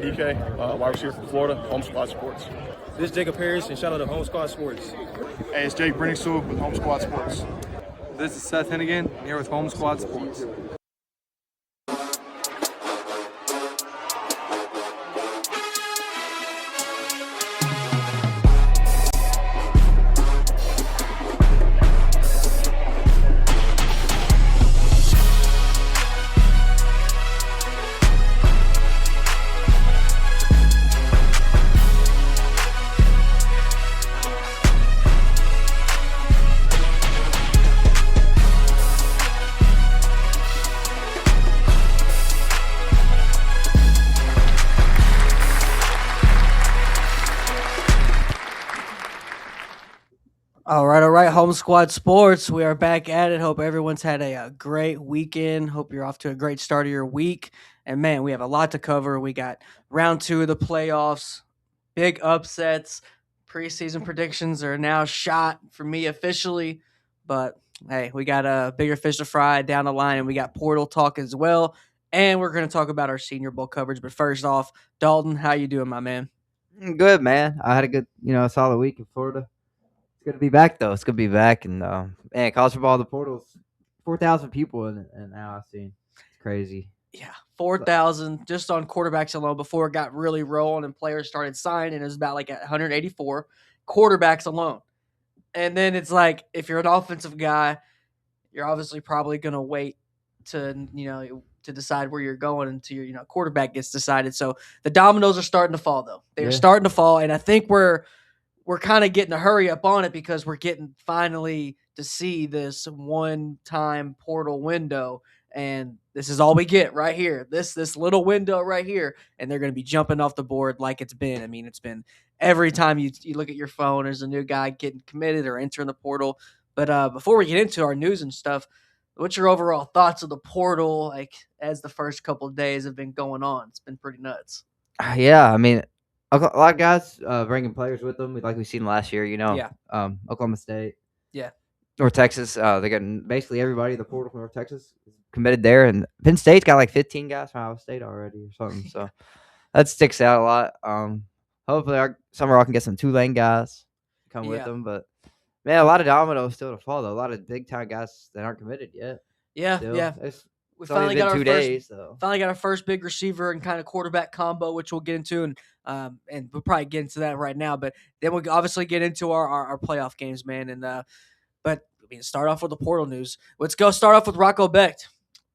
DK, wide receiver from Florida, Home Squad Sports. This is Jacob Harris, and shout out to Home Squad Sports. Hey, it's Jake Brenningsue with Home Squad Sports. This is Seth Hennigan here with Home Squad Sports. All right, Home Squad Sports. We are back at it. Hope everyone's had a great weekend. Hope you're off to a great start of your week. And, man, we have a lot to cover. We got round 2 of the playoffs, big upsets. Preseason predictions are now shot for me officially. But, hey, we got a bigger fish to fry down the line, and we got portal talk as well. And we're going to talk about our Senior Bowl coverage. But first off, Dalton, how you doing, my man? Good, man. I had a good, solid week in Florida. It's good to be back, though. It's good to be back. And, man, college football, the portals, 4,000 people in now I've seen. It's crazy. Yeah, 4,000 just on quarterbacks alone before it got really rolling and players started signing. It was about like 184 quarterbacks alone. And then it's like, if you're an offensive guy, you're obviously probably going to wait to, to decide where you're going until your, quarterback gets decided. So the dominoes are starting to fall, though. They're starting to fall. And I think we're kind of getting a hurry up on it because we're getting finally to see this one-time portal window, and this is all we get right here. This little window right here, and they're going to be jumping off the board like it's been. I mean, it's been every time you look at your phone, there's a new guy getting committed or entering the portal. But before we get into our news and stuff, what's your overall thoughts of the portal? Like as the first couple of days have been going on, it's been pretty nuts. Yeah, I mean, a lot of guys bringing players with them, like we've seen last year. Oklahoma State, North Texas. They got basically everybody in the portal from North Texas is committed there, and Penn State's got like 15 guys from Iowa State already or something. So that sticks out a lot. Hopefully, Summer can get some Tulane guys to come with them. But man, a lot of dominoes still to fall though. A lot of big time guys that aren't committed yet. Yeah. We finally got our first big receiver and kind of quarterback combo, which we'll get into, and we'll probably get into that right now. But then we'll obviously get into our playoff games, man. And but I mean, start off with the portal news. Let's go start off with Rocco Becht.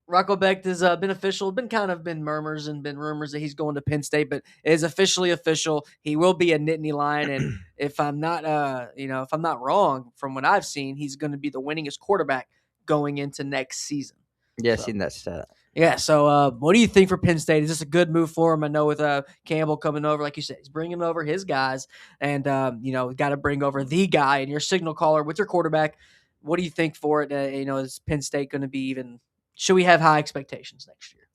Rocco Becht has been official. Been murmurs and been rumors that he's going to Penn State, but it is officially official. He will be a Nittany Lion, and if I'm not wrong from what I've seen, he's going to be the winningest quarterback going into next season. Yeah, seen that stat. Yeah, so what do you think for Penn State? Is this a good move for him? I know with Campbell coming over, like you said, he's bringing over his guys, and got to bring over the guy and your signal caller with your quarterback. What do you think for it? Is Penn State going to be even? Should we have high expectations next year?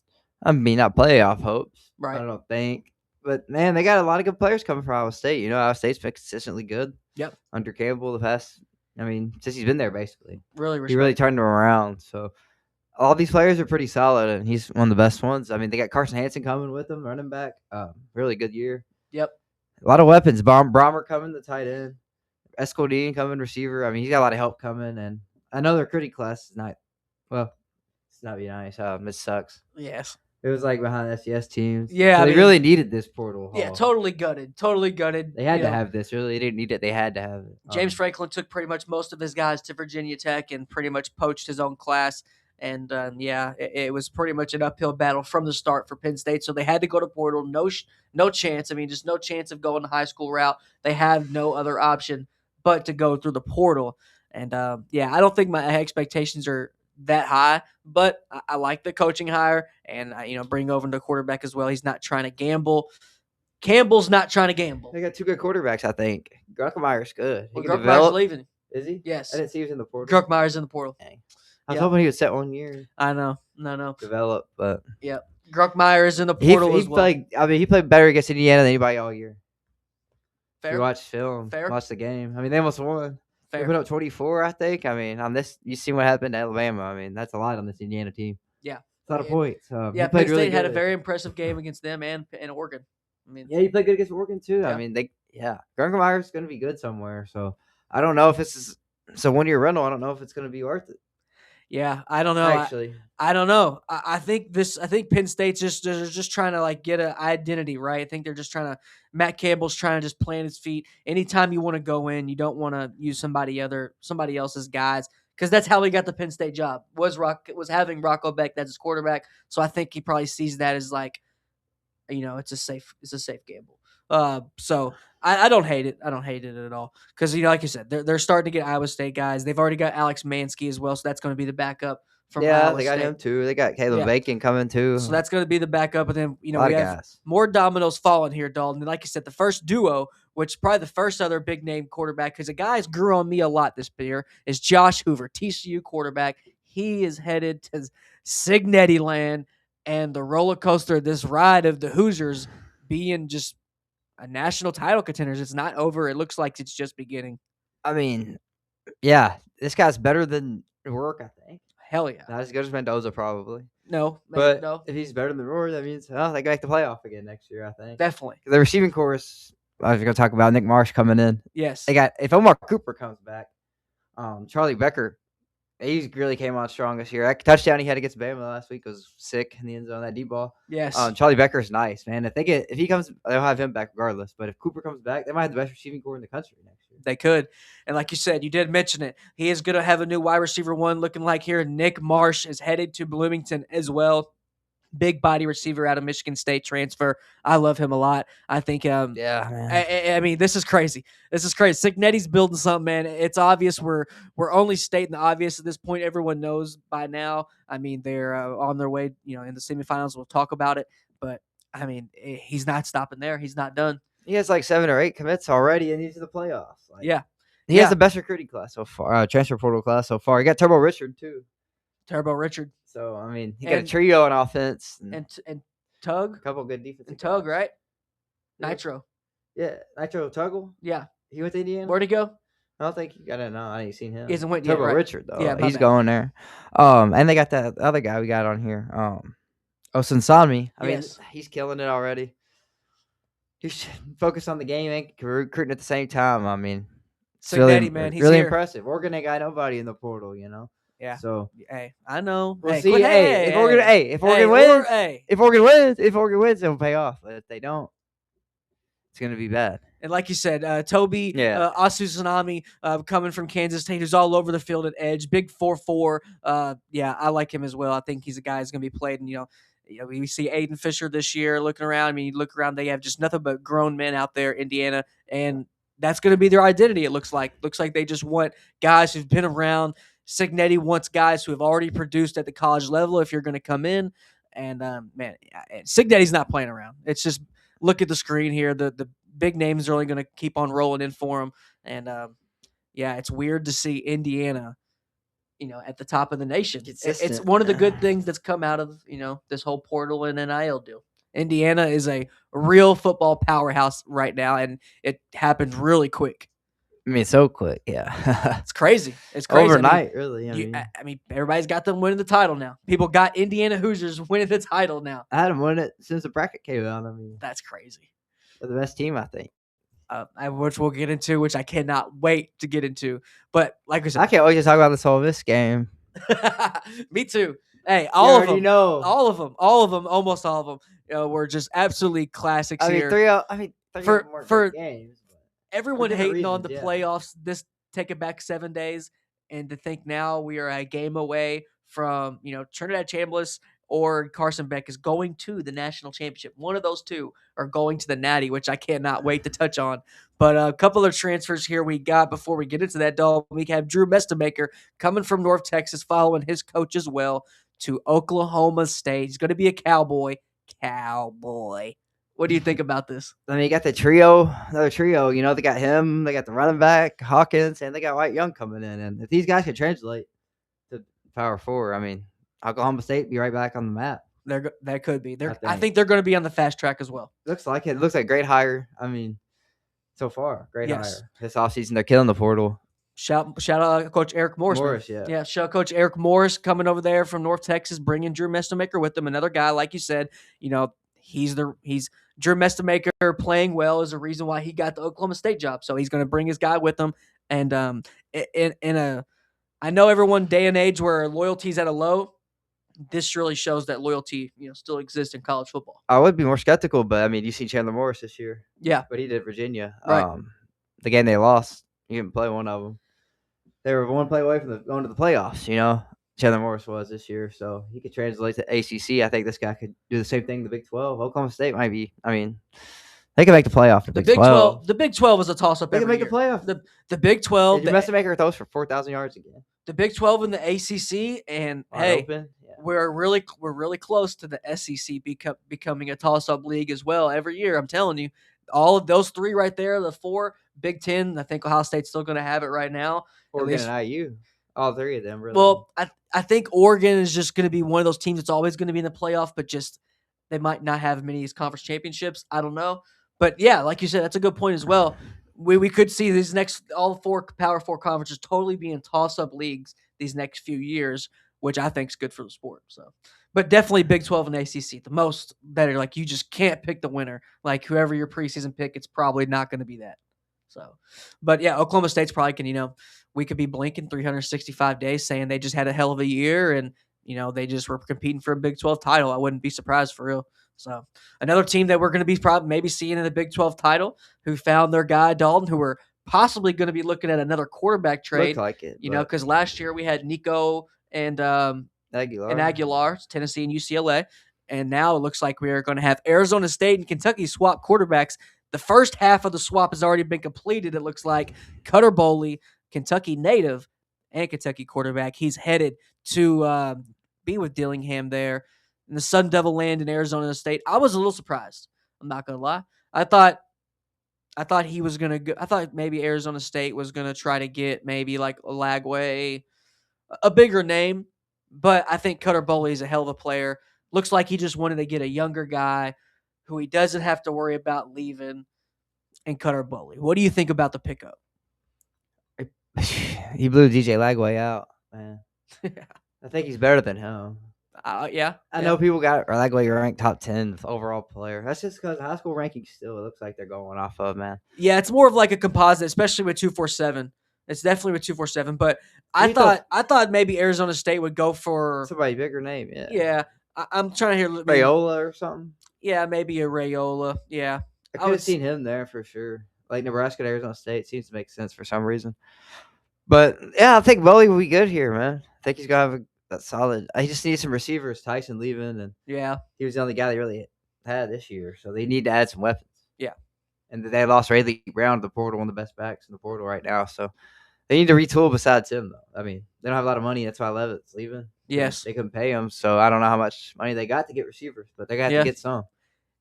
I mean, not playoff hopes, right? I don't think, but man, they got a lot of good players coming from Iowa State. Iowa State's been consistently good. Yep. Under Campbell, since he's been there, basically, he really turned them around. So. All these players are pretty solid, and he's one of the best ones. I mean, they got Carson Hansen coming with them, running back. Really good year. Yep. A lot of weapons. Brommer coming, the tight end. Escodine coming, receiver. I mean, he's got a lot of help coming, and I know their recruiting class is not – well, it's not be nice. It sucks. Yes. It was like behind SES teams. Yeah. So they really needed this portal. Yeah, totally gutted. They had to have this. Really, they didn't need it. They had to have it. James Franklin took pretty much most of his guys to Virginia Tech and pretty much poached his own class. And, it was pretty much an uphill battle from the start for Penn State. So they had to go to portal. No chance. I mean, just no chance of going the high school route. They have no other option but to go through the portal. And, I don't think my expectations are that high, but I like the coaching hire and, bring over the quarterback as well. He's not trying to gamble. Campbell's not trying to gamble. They got two good quarterbacks, I think. Gruckmeyer's good. Gruckmeyer's leaving. Is he? Yes. I didn't see he was in the portal. Gruckmeyer's in the portal. Dang. I was hoping he would set 1 year. I know. No. Develop, but Gruckmeyer is in the portal as well. He played better against Indiana than anybody all year. Fair. If you watch film, watch the game. I mean, they almost won. Fair. They put up 24, I think. I mean, on this, you see what happened to Alabama. I mean, that's a lot on this Indiana team. Yeah. It's a lot of points. Penn State had a very impressive game against them and Oregon. I mean, Yeah, he played good against Oregon too. Yeah. I mean, Grungemeyer's going to be good somewhere. So I don't know if this is a 1-year rental. I don't know if it's going to be worth it. Yeah, I don't know. Actually, I don't know. I think Penn State's just trying to like get an identity, right? I think they're just trying to. Matt Campbell's trying to just plant his feet. Anytime you want to go in, you don't want to use somebody else's guys, because that's how he got the Penn State job. Was having Rocco Becht as his quarterback. So I think he probably sees that as like, it's a safe gamble. So I don't hate it. I don't hate it at all, because like you said, they're starting to get Iowa State guys. They've already got Alex Mansky as well, so that's going to be the backup from Iowa they got State. him too. They got Caleb Yeah. Bacon coming too. So that's going to be the backup, and then a lot we of have guys. more dominoes falling here, Dalton. And like you said, the first duo, which probably the first other big name quarterback, because the guys grew on me a lot this year, is Josh Hoover, TCU quarterback. He is headed to Signetti land, and the roller coaster, this ride of the Hoosiers being just a national title contenders. It's not over. It looks like it's just beginning. I mean, yeah, this guy's better than Rourke, I think. Hell yeah. Not as good as Mendoza, probably. No, But no. if he's better than Rourke, that means they can make the playoff again next year, I think. Definitely. The receiving chorus, I was going to talk about Nick Marsh coming in. Yes. If Omar Cooper comes back, Charlie Becker, he really came on strong this year. That touchdown he had against Bama last week was sick in the end zone, that deep ball. Yes. Charlie Becker's nice, man. If he comes, they'll have him back regardless. But if Cooper comes back, they might have the best receiving core in the country next year. They could. And like you said, you did mention it. He is going to have a new wide receiver one looking like here. Nick Marsh is headed to Bloomington as well. Big body receiver out of Michigan State transfer. I love him a lot. I think. Man. I mean, this is crazy. Signetti's building something, man. It's obvious. We're only stating the obvious at this point. Everyone knows by now. I mean, they're on their way. In the semifinals, we'll talk about it. But I mean, he's not stopping there. He's not done. He has like 7 or 8 commits already, and he's in the playoffs. He Yeah. has the best recruiting class so far. Transfer portal class so far. He got Turbo Richard too. So I mean, he got a trio on offense and Tug. A couple good defensive. And Tug, guys. right? Yeah. Nitro. Yeah, Nitro Tuggle. Yeah. He went to Indiana. Where'd he go? I don't think I don't know. I ain't seen him. He hasn't went yet, Turbo right? Richard though. Yeah, he's going there. And they got that other guy we got on here. Osunsanmi. I mean, he's killing it already. He's focused on the game and recruiting at the same time. I mean, it's man, he's really here. Impressive. Oregon ain't got nobody in the portal, Yeah. So hey, I know. We'll see. If Oregon wins, it'll pay off. But if they don't, it's gonna be bad. And like you said, Toby Osunsanmi coming from Kansas State, who's all over the field at edge, big 4'4". I like him as well. I think he's a guy who's gonna be played. And we see Aiden Fisher this year looking around. I mean, you look around, they have just nothing but grown men out there, Indiana, and that's going to be their identity. It looks like they just want guys who've been around. Signetti wants guys who have already produced at the college level if you're going to come in. And man, Signetti's not playing around. It's just look at the screen here. The big names are only going to keep on rolling in for him. And it's weird to see Indiana, at the top of the nation. It's one of the good things that's come out of, this whole portal and NIL deal. Indiana is a real football powerhouse right now, and it happened really quick. I mean, so quick, yeah. It's crazy. Overnight, really. I mean, everybody's got them winning the title now. People got Indiana Hoosiers winning the title now. I hadn't won it since the bracket came out. I mean, that's crazy. They're the best team, I think. Which we'll get into, which I cannot wait to get into. But like I said, I can't wait to talk about this Ole Miss game. Me too. Hey, all of them, almost all of them, were just absolutely classics here. For games. Everyone hating on the playoffs. Take it back 7 days, and to think now we are a game away from Trinidad Chambliss or Carson Beck is going to the national championship. One of those two are going to the Natty, which I cannot wait to touch on. But a couple of transfers here we got before we get into that, Dog. We have Drew Mestemaker coming from North Texas, following his coach as well to Oklahoma State. He's going to be a Cowboy. What do you think about this? I mean, you got another trio. They got him, they got the running back, Hawkins, and they got White Young coming in. And if these guys can translate to Power 4, I mean, Oklahoma State be right back on the map. That could be. I think they're going to be on the fast track as well. Looks like it. Looks like great hire. I mean, so far, great hire. This offseason, they're killing the portal. Shout out Coach Eric Morris. Shout out Coach Eric Morris coming over there from North Texas, bringing Drew Mestemaker with them. Another guy, like you said, he's Drew Mestemaker playing well is the reason why he got the Oklahoma State job. So he's going to bring his guy with him. And I know everyone day and age where loyalty's at a low. This really shows that loyalty, still exists in college football. I would be more skeptical, but I mean, you see Chandler Morris this year. Yeah, but he did Virginia. Right. The game they lost, he didn't play one of them. They were one play away from going to the playoffs. Chandler Morris was this year, so he could translate to ACC. I think this guy could do the same thing in the Big 12. Oklahoma State might be. I mean, they can make the playoff. The Big 12. The Big 12 is a toss-up. They can make the playoff. The Big 12. Did Mestemaker throws for 4,000 yards again? The Big 12 and the ACC, and we're really close to the SEC becoming a toss-up league as well every year. I'm telling you, all of those three right there, the four, Big 10. I think Ohio State's still going to have it right now. Oregon and IU, all three of them really. Well, I think Oregon is just going to be one of those teams that's always going to be in the playoff, but just they might not have many of these conference championships. I don't know, but yeah, like you said, that's a good point as well. We could see these all four Power 4 conferences totally being toss-up leagues these next few years, which I think is good for the sport. So, but definitely Big 12 and ACC, the most better. Like you just can't pick the winner. Like whoever your preseason pick, it's probably not going to be that. So, but yeah, Oklahoma State's probably can, we could be blinking 365 days saying they just had a hell of a year and, they just were competing for a Big 12 title. I wouldn't be surprised for real. So another team that we're going to be maybe seeing in the Big 12 title who found their guy Dalton, who were possibly going to be looking at another quarterback trade. Looked like it, because last year we had Nico and Aguilar, Tennessee and UCLA. And now it looks like we are going to have Arizona State and Kentucky swap quarterbacks. The first half of the swap has already been completed. It looks like Cutter Boley, Kentucky native and Kentucky quarterback. He's headed to be with Dillingham there in the Sun Devil land in Arizona State. I was a little surprised. I'm not going to lie. I thought he was going to go. I thought maybe Arizona State was going to try to get maybe like Lagway, a bigger name. But I think Cutter Boley is a hell of a player. Looks like he just wanted to get a younger guy who he doesn't have to worry about leaving, and Cutter Boley. What do you think about the pickup? He blew DJ Lagway out, man. I think he's better than him. Yeah. I know people got Lagway ranked top 10 overall player. That's just because high school rankings still it looks like they're going off of, man. Yeah, it's more of like a composite, especially with 247. It's definitely with 247. But I thought maybe Arizona State would go for somebody bigger name. Yeah. Yeah. I'm trying to hear Rayola or something. Yeah, maybe a Rayola. Yeah. I could have seen him there for sure. Like Nebraska and Arizona State seems to make sense for some reason. But yeah, I think Boley will be good here, man. I think he's gonna have a solid. I just need some receivers. Tyson leaving, and he was the only guy they really had this year, so they need to add some weapons. Yeah, and they lost Rayleigh Brown to the portal, one of the best backs in the portal right now. So they need to retool besides him, though. I mean, they don't have a lot of money. That's why Levitt's leaving. Yes, they couldn't pay him, so I don't know how much money they got to get receivers, but they got to get some.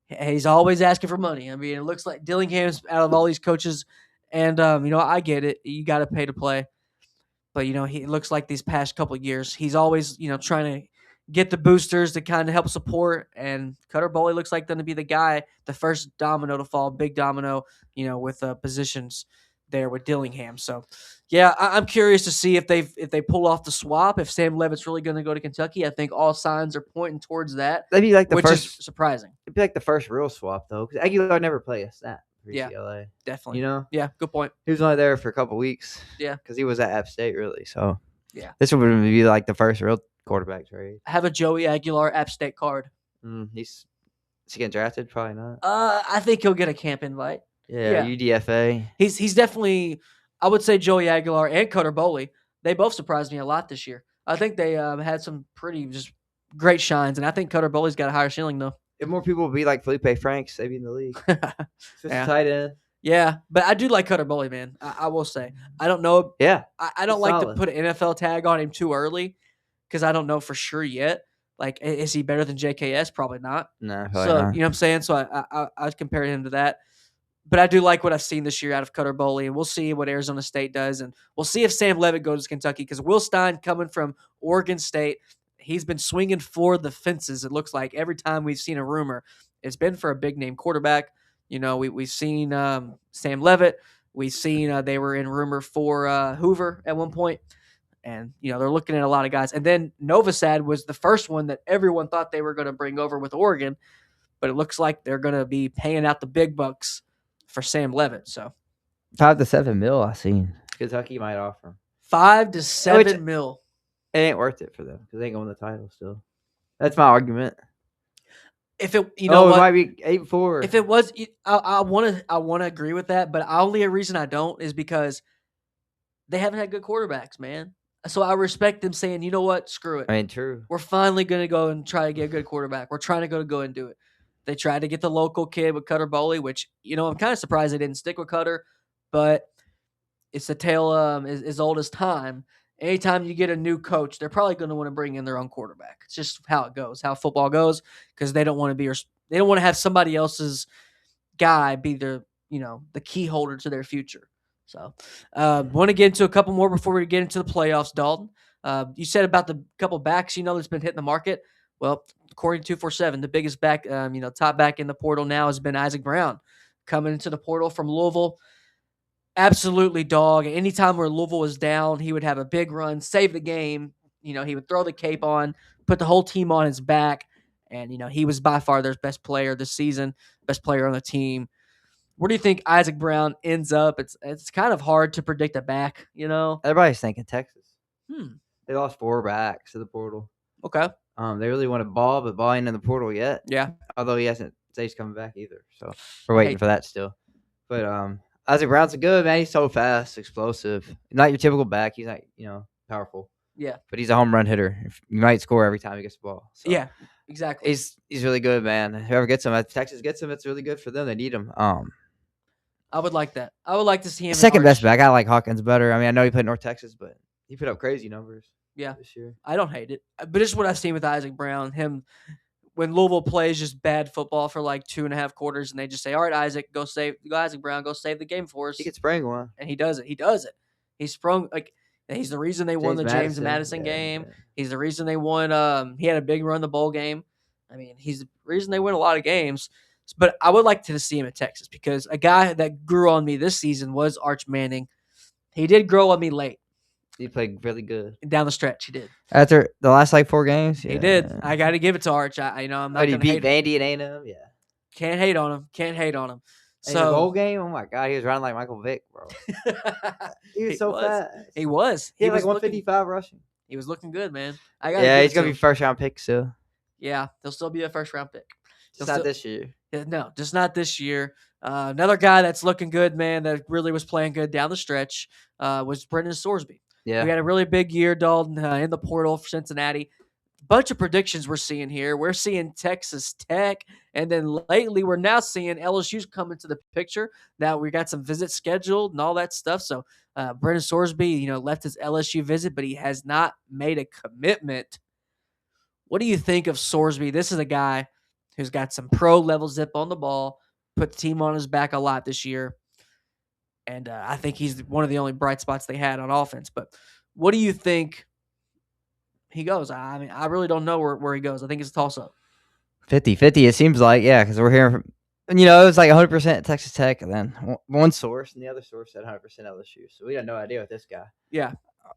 He's always asking for money. I mean, it looks like Dillingham's out of all these coaches, and I get it. You got to pay to play. But, he looks like these past couple of years, he's always, trying to get the boosters to kind of help support. And Cutter Boley looks like going to be the guy, the first domino to fall, big domino, with positions there with Dillingham. So, yeah, I'm curious to see if they pull off the swap, if Sam Levitt's really going to go to Kentucky. I think all signs are pointing towards that. That'd be like the first, is surprising. It'd be like the first real swap, though, because Aguilar never played a snap. Yeah, UCLA. Definitely. Yeah, good point. He was only there for a couple weeks. Yeah, because he was at App State, really. So yeah, this would be like the first real quarterback trade. I have a Joey Aguilar App State card. Is he getting drafted? Probably not. I think he'll get a camp invite. Yeah, UDFA. He's definitely. I would say Joey Aguilar and Cutter Boley. They both surprised me a lot this year. I think they had some pretty just great shines, and I think Cutter Boley's got a higher ceiling though. If more people would be like Felipe Franks, they'd be in the league. Just a tight end. Yeah, but I do like Cutter Boley, man. I will say. I don't know. Yeah. I don't like to put an NFL tag on him too early because I don't know for sure yet. Like, is he better than JKS? Probably not. No, probably not. You know what I'm saying? So I'd compare him to that. But I do like what I've seen this year out of Cutter Boley, and we'll see what Arizona State does. And we'll see if Sam Levitt goes to Kentucky because Will Stein coming from Oregon State, he's been swinging for the fences, it looks like, every time we've seen a rumor. It's been for a big-name quarterback. We've seen Sam Levitt. We've seen they were in rumor for Hoover at one point. And, they're looking at a lot of guys. And then Novosad was the first one that everyone thought they were going to bring over with Oregon. but it looks like they're going to be paying out the big bucks for Sam Levitt. So $5 to $7 mil. I seen Kentucky might offer him $5 to $7 mil. It ain't worth it for them because they ain't going to win the title still. That's my argument. If it, you know, it what? might be 8-4. If it was, I want to agree with that, but only a reason I don't is because they haven't had good quarterbacks, man. So I respect them saying, you know what, screw it. I mean, true. We're finally going to go and try to get a good quarterback. We're trying to go and do it. They tried to get the local kid with Cutter Boley, which, you know, I'm kind of surprised they didn't stick with Cutter, but it's a tale as old as time. Anytime you get a new coach, they're probably going to want to bring in their own quarterback. It's just how it goes, how football goes, because they don't want to have somebody else's guy be the key holder to their future. So, want to get into a couple more before we get into the playoffs, Dalton. You said about the couple backs, that's been hitting the market. Well, according to 247, the biggest back, top back in the portal now has been Isaac Brown coming into the portal from Louisville. Absolutely dog. Anytime where Louisville was down, he would have a big run, save the game. He would throw the cape on, put the whole team on his back. And, he was by far their best player this season, best player on the team. Where do you think Isaac Brown ends up? It's kind of hard to predict a back, Everybody's thinking Texas. They lost 4 backs to the portal. Okay. They really want to Ball, but Ball ain't in the portal yet. Yeah. Although he hasn't said he's coming back either. So we're waiting for that still. But Isaac Brown's good, man. He's so fast, explosive. Not your typical back. He's not, powerful. Yeah. But he's a home run hitter. You might score every time he gets the ball. So yeah, exactly. He's really good, man. Whoever gets him, if Texas gets him, it's really good for them. They need him. I would like that. I would like to see him. Second best back. I like Hawkins better. I mean, I know he played North Texas, but he put up crazy numbers. Yeah, this year. I don't hate it, but it's what I've seen with Isaac Brown. Him when Louisville plays just bad football for like 2.5 quarters, and they just say, "All right, Isaac Brown, go save the game for us." He could spring one, and he does it. He sprung like he's the reason they won the James Madison game. Yeah. He's the reason they won. He had a big run in the bowl game. I mean, he's the reason they win a lot of games. But I would like to see him in Texas because a guy that grew on me this season was Arch Manning. He did grow on me late. He played really good down the stretch. He did after the last 4 games. He did. I got to give it to Arch. I'm not. But he beat Vandy and A&M. Yeah, can't hate on him. So the bowl game. Oh my God, he was running like Michael Vick, bro. He was so fast. He was. He had like 155 rushing. He was looking good, man. He's gonna be first round pick still. Yeah, he'll still be a first round pick. Just not this year. No, just not this year. Another guy that's looking good, man, that really was playing good down the stretch was Brendan Sorsby. Yeah. We had a really big year, Dalton, in the portal for Cincinnati. Bunch of predictions we're seeing here. We're seeing Texas Tech, and then lately we're now seeing LSU's come into the picture. Now we got some visits scheduled and all that stuff. So Brendan Sorsby, left his LSU visit, but he has not made a commitment. What do you think of Sorsby? This is a guy who's got some pro-level zip on the ball, put the team on his back a lot this year. And I think he's one of the only bright spots they had on offense. But what do you think he goes? I mean, I really don't know where he goes. I think it's a toss-up. 50-50, it seems like, yeah, because we're hearing from, it was like 100% Texas Tech, and then one source, and the other source said 100% LSU. So we had no idea with this guy. Yeah.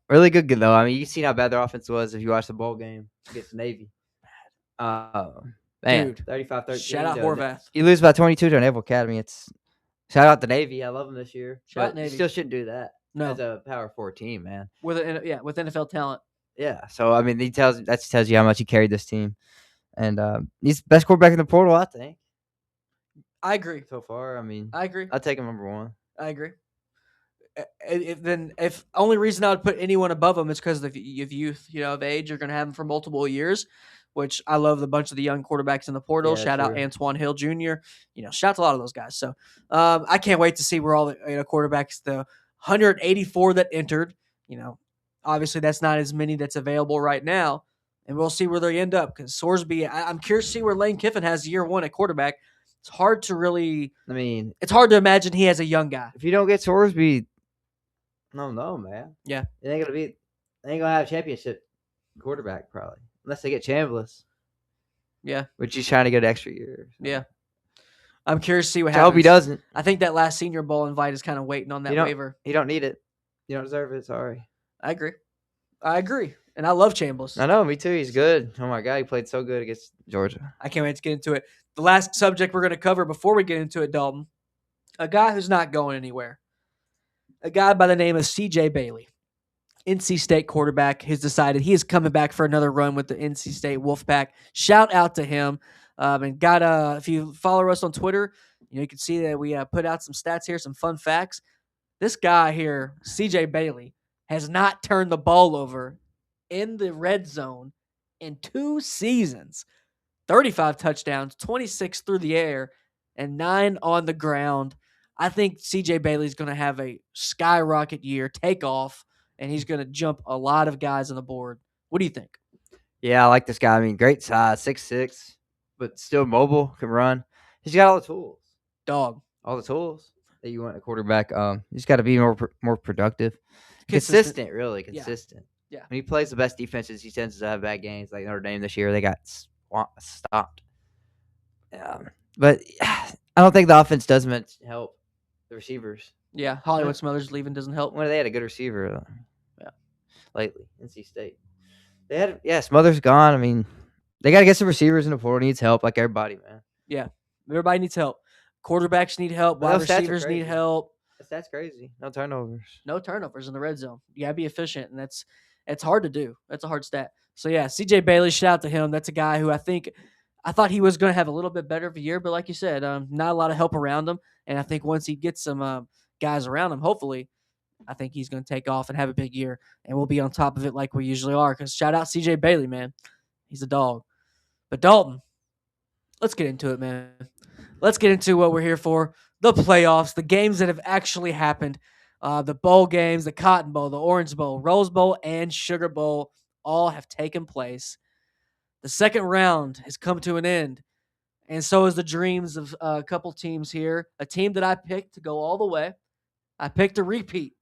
Really good, though. I mean, you seen how bad their offense was if you watched the bowl game against Navy. Man, 35-13. Shout out Horvath. You lose by 22 to Naval Academy. Shout out to Navy. I love them this year. Shout but Navy. You still shouldn't do that. No. As a Power 4 team, man. With NFL talent. Yeah. So I mean, that just tells you how much he carried this team, and he's the best quarterback in the portal, I think. I agree. So far, I mean, I agree. I'd take him number 1. I agree. If only reason I would put anyone above him is because of youth, of age, you're going to have him for multiple years, which I love the bunch of the young quarterbacks in the portal. Shout out Antoine Hill Jr. Shout out to a lot of those guys. So I can't wait to see where all the quarterbacks, the 184 that entered, obviously that's not as many that's available right now, and we'll see where they end up because Sorsby, I'm curious to see where Lane Kiffin has year 1 at quarterback. It's hard to really, it's hard to imagine he has a young guy. If you don't get Sorsby, no, man. Yeah. They ain't gonna have a championship quarterback probably. Unless they get Chambliss. Yeah. Which he's trying to get an extra year. So. Yeah. I'm curious to see what happens. I hope he doesn't. I think that last Senior Bowl invite is kind of waiting on that waiver. You don't need it. You don't deserve it. Sorry. I agree. And I love Chambliss. I know. Me too. He's good. Oh, my God. He played so good against Georgia. I can't wait to get into it. the last subject we're going to cover before we get into it, Dalton, a guy who's not going anywhere, a guy by the name of C.J. Bailey, NC State quarterback, has decided he is coming back for another run with the NC State Wolfpack. Shout out to him. And if you follow us on Twitter, you can see that we put out some stats here, some fun facts. This guy here, C.J. Bailey, has not turned the ball over in the red zone in 2 seasons. 35 touchdowns, 26 through the air, and 9 on the ground. I think C.J. Bailey's going to have a skyrocket year, take off, and he's going to jump a lot of guys on the board. What do you think? Yeah, I like this guy. I mean, great size, 6'6", but still mobile, can run. He's got all the tools. Dog. All the tools that you want a quarterback. He's got to be more productive. Consistent, really. Consistent. Yeah. When he plays the best defenses, he tends to have bad games. Like Notre Dame this year, they got stopped. But I don't think the offense does much help the receivers. Yeah, Hollywood Smothers leaving doesn't help. Well, they had a good receiver lately, NC State. Smothers gone. I mean, they got to get some receivers in the portal. Needs help like everybody, man. Yeah, everybody needs help. Quarterbacks need help. Wide receivers need help. That's crazy. No turnovers. No turnovers in the red zone. You got to be efficient, and it's hard to do. That's a hard stat. So, yeah, C.J. Bailey, shout out to him. That's a guy who I thought he was going to have a little bit better of a year, but like you said, not a lot of help around him. And I think once he gets some guys around him, hopefully, I think he's going to take off and have a big year, and we'll be on top of it like we usually are. Because shout out C.J. Bailey, man. He's a dog. But Dalton, let's get into it, man. Let's get into what we're here for, the playoffs, the games that have actually happened, the bowl games, the Cotton Bowl, the Orange Bowl, Rose Bowl, and Sugar Bowl all have taken place. The second round has come to an end, and so is the dreams of a couple teams here. A team that I picked to go all the way. I picked a repeat,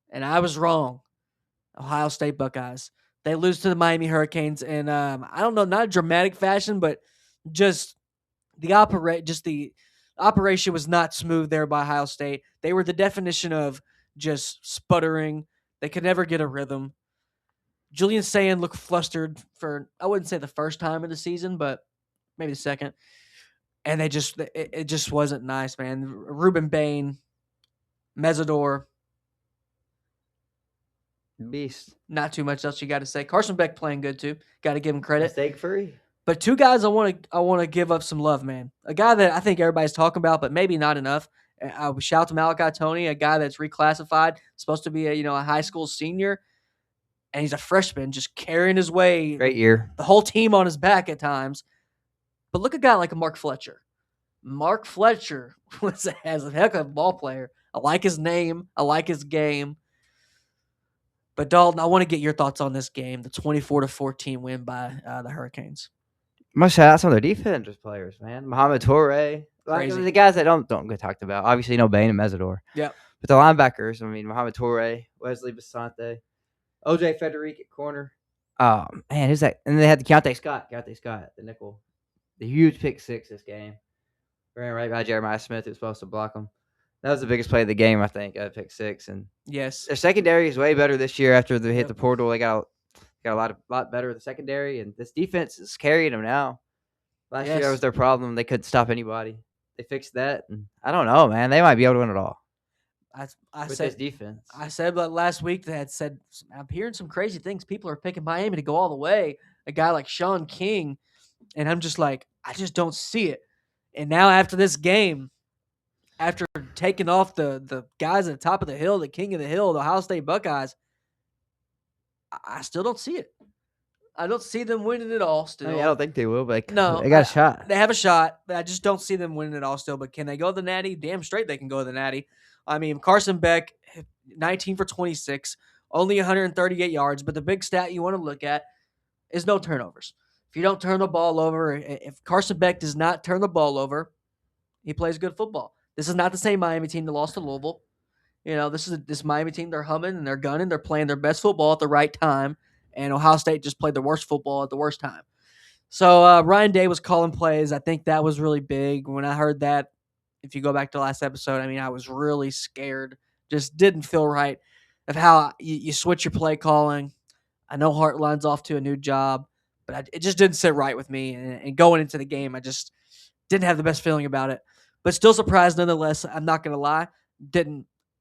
and I was wrong. Ohio State Buckeyes. They lose to the Miami Hurricanes in, I don't know, not a dramatic fashion, but just the operation was not smooth there by Ohio State. They were the definition of just sputtering. They could never get a rhythm. Julian Sand looked flustered for, I wouldn't say the first time in the season, but maybe the second. And it just wasn't nice, man. Ruben Bain, Mesidor. Beast. Not too much else you got to say. Carson Becht playing good too. Got to give him credit. Mistake free. But 2 guys I want to give up some love, man. A guy that I think everybody's talking about, but maybe not enough. I would shout to Malachi Toney, a guy that's reclassified, supposed to be a high school senior, and he's a freshman, just carrying his way. Great year. The whole team on his back at times. But look at a guy like a Mark Fletcher. Mark Fletcher has a heck of a ball player. I like his name. I like his game. But Dalton, I want to get your thoughts on this game, the 24-14 win by the Hurricanes. Must shout out some of their defensive players, man. Muhammad Toure. Crazy. The guys that don't get talked about. Obviously, Bain and Mesidor. Yeah. But the linebackers, I mean, Muhammad Toure, Wesley Basante, OJ Federic at corner. Oh, man, who's that? And they had Keontae Scott, the nickel. The huge pick six this game. Ran right by Jeremiah Smith, who was supposed to block him. That was the biggest play of the game, I think, at pick six. And yes, their secondary is way better this year after they hit the portal. They got a lot better of the secondary, and this defense is carrying them now. Last year, that was their problem. They couldn't stop anybody. They fixed that, and I don't know, man. They might be able to win it all. I with said this defense. I said, but last week they had said I'm hearing some crazy things. People are picking Miami to go all the way. A guy like Sean King, and I'm just like, I just don't see it. And now after this game, after taking off the guys at the top of the hill, the king of the hill, the Ohio State Buckeyes, I still don't see it. I don't see them winning it all still. I don't think they will, but no, they got a shot. They have a shot, but I just don't see them winning it all still. But can they go to the Natty? Damn straight they can go to the Natty. I mean, Carson Becht, 19 for 26, only 138 yards. But the big stat you want to look at is no turnovers. If you don't turn the ball over, if Carson Becht does not turn the ball over, he plays good football. This is not the same Miami team that lost to Louisville. This Miami team, they're humming and they're gunning. They're playing their best football at the right time. And Ohio State just played the worst football at the worst time. So Ryan Day was calling plays. I think that was really big. When I heard that, if you go back to last episode, I mean, I was really scared. Just didn't feel right of how you switch your play calling. I know Hartline's off to a new job, but it just didn't sit right with me. And going into the game, Didn't have the best feeling about it, but still surprised nonetheless. I'm not going to lie.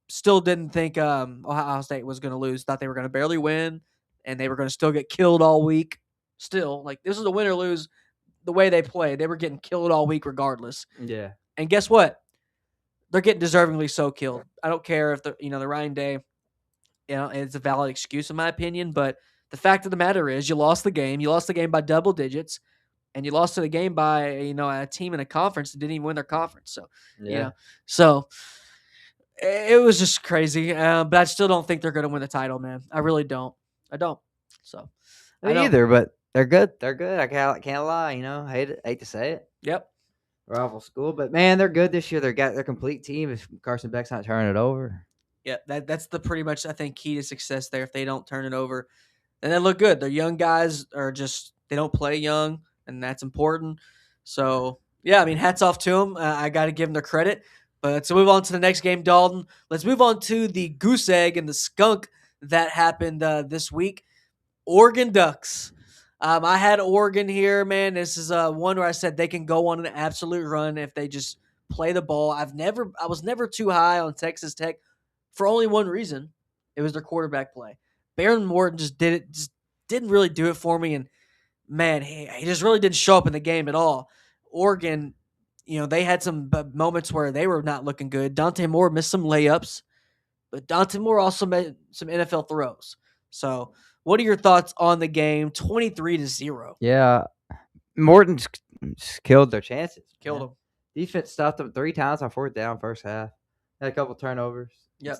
Still didn't think Ohio State was going to lose. Thought they were going to barely win, and they were going to still get killed all week. Still, like, this is a win or lose. The way they played, they were getting killed all week regardless. Yeah. And guess what? They're getting deservingly so killed. I don't care if the Ryan Day, it's a valid excuse in my opinion, but the fact of the matter is you lost the game. You lost the game by double digits, and you lost to the game by a team in a conference that didn't even win their conference. So so it was just crazy. But I still don't think they're going to win the title, man. I really don't. I don't. So Me either, but they're good. They're good. I can't lie. Hate to say it. Yep. Rival school, but man, they're good this year. They got their complete team. If Carson Beck's not turning it over, yeah, that's the pretty much I think key to success there. If they don't turn it over, then they look good. Their young guys are just they don't play young, and that's important. So yeah, I mean, hats off to them. I got to give them their credit. But let's move on to the next game, Dalton. Let's move on to the goose egg and the skunk that happened this week. Oregon Ducks. I had Oregon here, man. This is one where I said they can go on an absolute run if they just play the ball. I was never too high on Texas Tech for only one reason. It was their quarterback play. Baron Morton just didn't really do it for me. And man, he just really didn't show up in the game at all. Oregon, they had some moments where they were not looking good. Dante Moore missed some layups, but Dante Moore also made some NFL throws. So what are your thoughts on the game? 23-0. Yeah, Morton just killed their chances. Killed them. Defense stopped them 3 times on 4th down first half. Had a couple turnovers. Yep.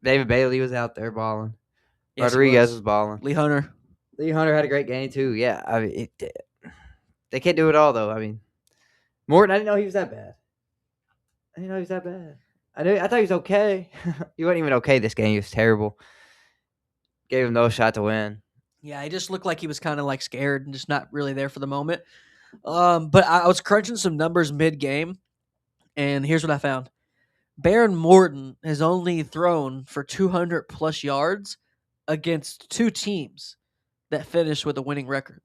David Bailey was out there balling. Yes, Rodriguez was balling. Lee Hunter had a great game too. Yeah, I mean, they can't do it all though. I mean, Morton, I didn't know he was that bad. I thought he was okay. He wasn't even okay this game. He was terrible. Gave him no shot to win. Yeah, he just looked like he was kind of like scared and just not really there for the moment. But I was crunching some numbers mid-game, and here's what I found. Baron Morton has only thrown for 200-plus yards against 2 teams that finished with a winning record.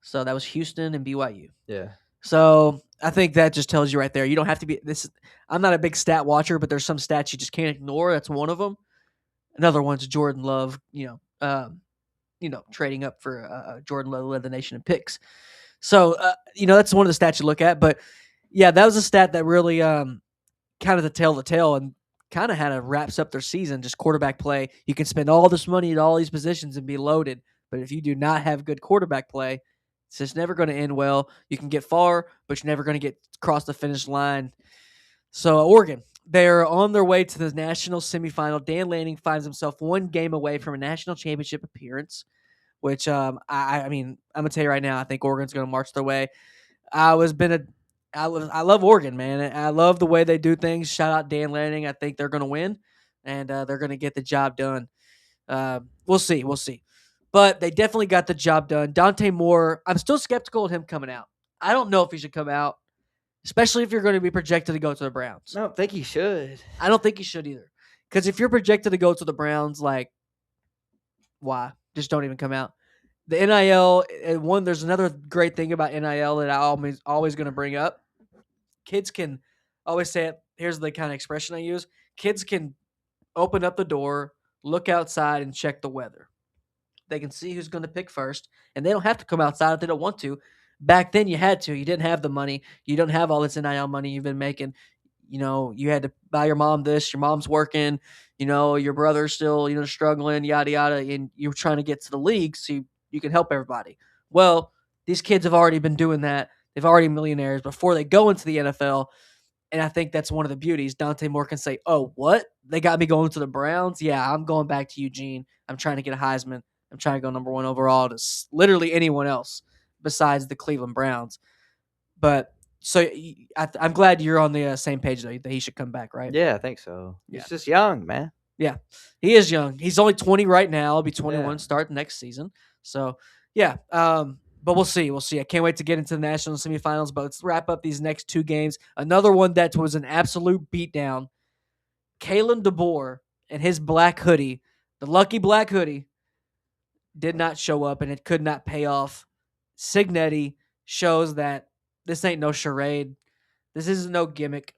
So that was Houston and BYU. Yeah. So I think that just tells you right there. You don't have to be this. I'm not a big stat watcher, but there's some stats you just can't ignore. That's one of them. Another one's Jordan Love. Trading up for Jordan Love led the nation in picks. So that's one of the stats you look at. But yeah, that was a stat that really kind of the tale and kind of had a wraps up their season. Just quarterback play. You can spend all this money at all these positions and be loaded, but if you do not have good quarterback play, it's just never going to end well. You can get far, but you're never going to get across the finish line. So Oregon, they're on their way to the national semifinal. Dan Lanning finds himself 1 game away from a national championship appearance, which I mean, I'm gonna tell you right now, I think Oregon's going to march their way. I love Oregon, man. I love the way they do things. Shout out Dan Lanning. I think they're going to win, and they're going to get the job done. We'll see. But they definitely got the job done. Dante Moore, I'm still skeptical of him coming out. I don't know if he should come out, especially if you're going to be projected to go to the Browns. I don't think he should. I don't think he should either. Because if you're projected to go to the Browns, like, why? Just don't even come out. The NIL, there's another great thing about NIL that I'm always going to bring up. Kids can always say it. Here's the kind of expression I use. Kids can open up the door, look outside, and check the weather. They can see who's going to pick first, and they don't have to come outside if they don't want to. Back then, you had to. You didn't have the money. You don't have all this NIL money you've been making. You had to buy your mom this. Your mom's working. Your brother's still, struggling, yada, yada, and you're trying to get to the league so you can help everybody. Well, these kids have already been doing that. They've already millionaires before they go into the NFL, and I think that's one of the beauties. Dante Moore can say, oh, what? They got me going to the Browns? Yeah, I'm going back to Eugene. I'm trying to get a Heisman. I'm trying to go number 1 overall to literally anyone else besides the Cleveland Browns. But so I'm glad you're on the same page, though, that he should come back, right? Yeah, I think so. Yeah. He's just young, man. Yeah, he is young. He's only 20 right now. He'll be 21 start next season. So, yeah, but we'll see. I can't wait to get into the national semifinals, but let's wrap up these next 2 games. Another one that was an absolute beatdown. Kalen DeBoer and his black hoodie, the lucky black hoodie, did not show up, and it could not pay off. Signetti shows that this ain't no charade. This isn't no gimmick.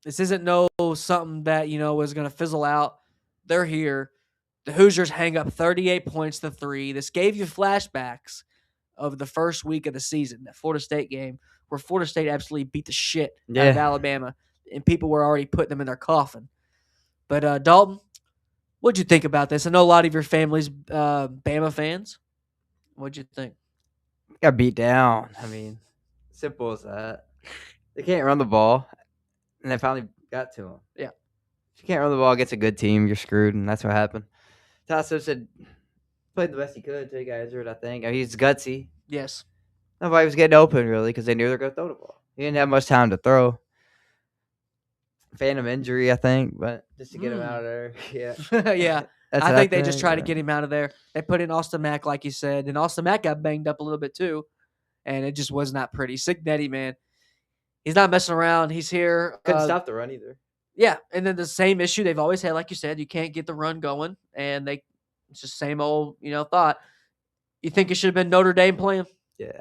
This isn't no something that, is going to fizzle out. They're here. The Hoosiers hang up 38 points to 3. This gave you flashbacks of the first week of the season, that Florida State game, where Florida State absolutely beat the shit out of Alabama, and people were already putting them in their coffin. But, Dalton, what'd you think about this? I know a lot of your family's Bama fans. What'd you think? Got beat down. I mean, simple as that. They can't run the ball, and they finally got to him. Yeah. If you can't run the ball against a good team, you're screwed, and that's what happened. Tasso said played the best he could until he got injured, I think. I mean, he's gutsy. Yes. Nobody was getting open, really, because they knew they were going to throw the ball. He didn't have much time to throw. Phantom injury, I think, but just to get him out of there. Yeah. Yeah. I think they just tried to get him out of there. They put in Austin Mack, like you said, and Austin Mack got banged up a little bit too, and it just was not pretty. Signetti, man, he's not messing around. He's here. Couldn't stop the run either. Yeah, and then the same issue they've always had, like you said, you can't get the run going, and it's just same old, thought. You think it should have been Notre Dame playing? Yeah.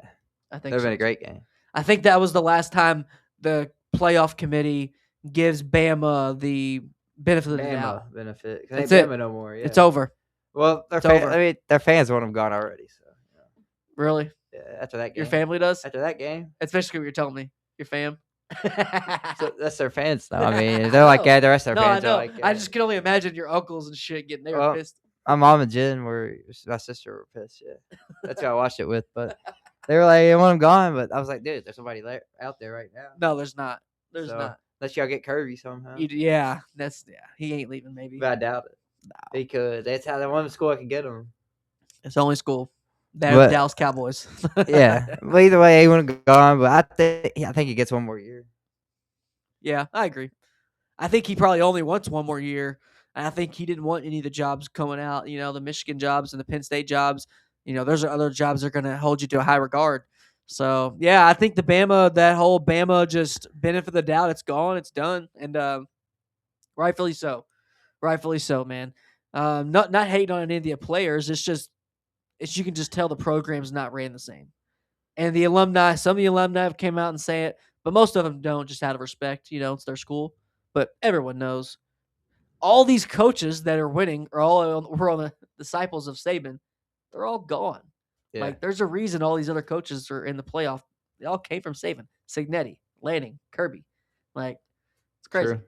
I think that would have been a great game. I think that was the last time the playoff committee gives Bama the benefit of the doubt. Benefit. That's Bama it. No more. Yeah. It's over. Well, over. I mean, their fans want them gone already. So. Really? Yeah. After that game. Your family does? After that game. Especially what you're telling me. Your fam. So that's their fans now. I mean, they're like, yeah, the rest of their fans are like. I just can only imagine your uncles and shit they were pissed. My mom and Jen my sister were pissed. Yeah, that's who I watched it with. But they were like, "I want him gone." But I was like, "Dude, there's somebody out there right now." No, there's not. There's not. Unless y'all get Kirby somehow. Yeah, he ain't leaving. Maybe. But I doubt it. No. Because that's how the one school I can get him. It's the only school. The Dallas Cowboys. Yeah, but either way, he wouldn't go on. But I think he gets one more year. Yeah, I agree. I think he probably only wants one more year. And I think he didn't want any of the jobs coming out, the Michigan jobs and the Penn State jobs. Those are other jobs that are going to hold you to a high regard. So, yeah, I think that whole Bama just benefit of the doubt, it's gone, it's done. And rightfully so. Rightfully so, man. Not hating on any of the players. You can just tell the program's not ran the same. And the alumni, some of the alumni have came out and say it, but most of them don't, just out of respect. It's their school. But everyone knows. All these coaches that are winning were on the disciples of Saban. They're all gone. Yeah. Like, there's a reason all these other coaches are in the playoff. They all came from Saban. Signetti, Lanning, Kirby. Like, it's crazy. True.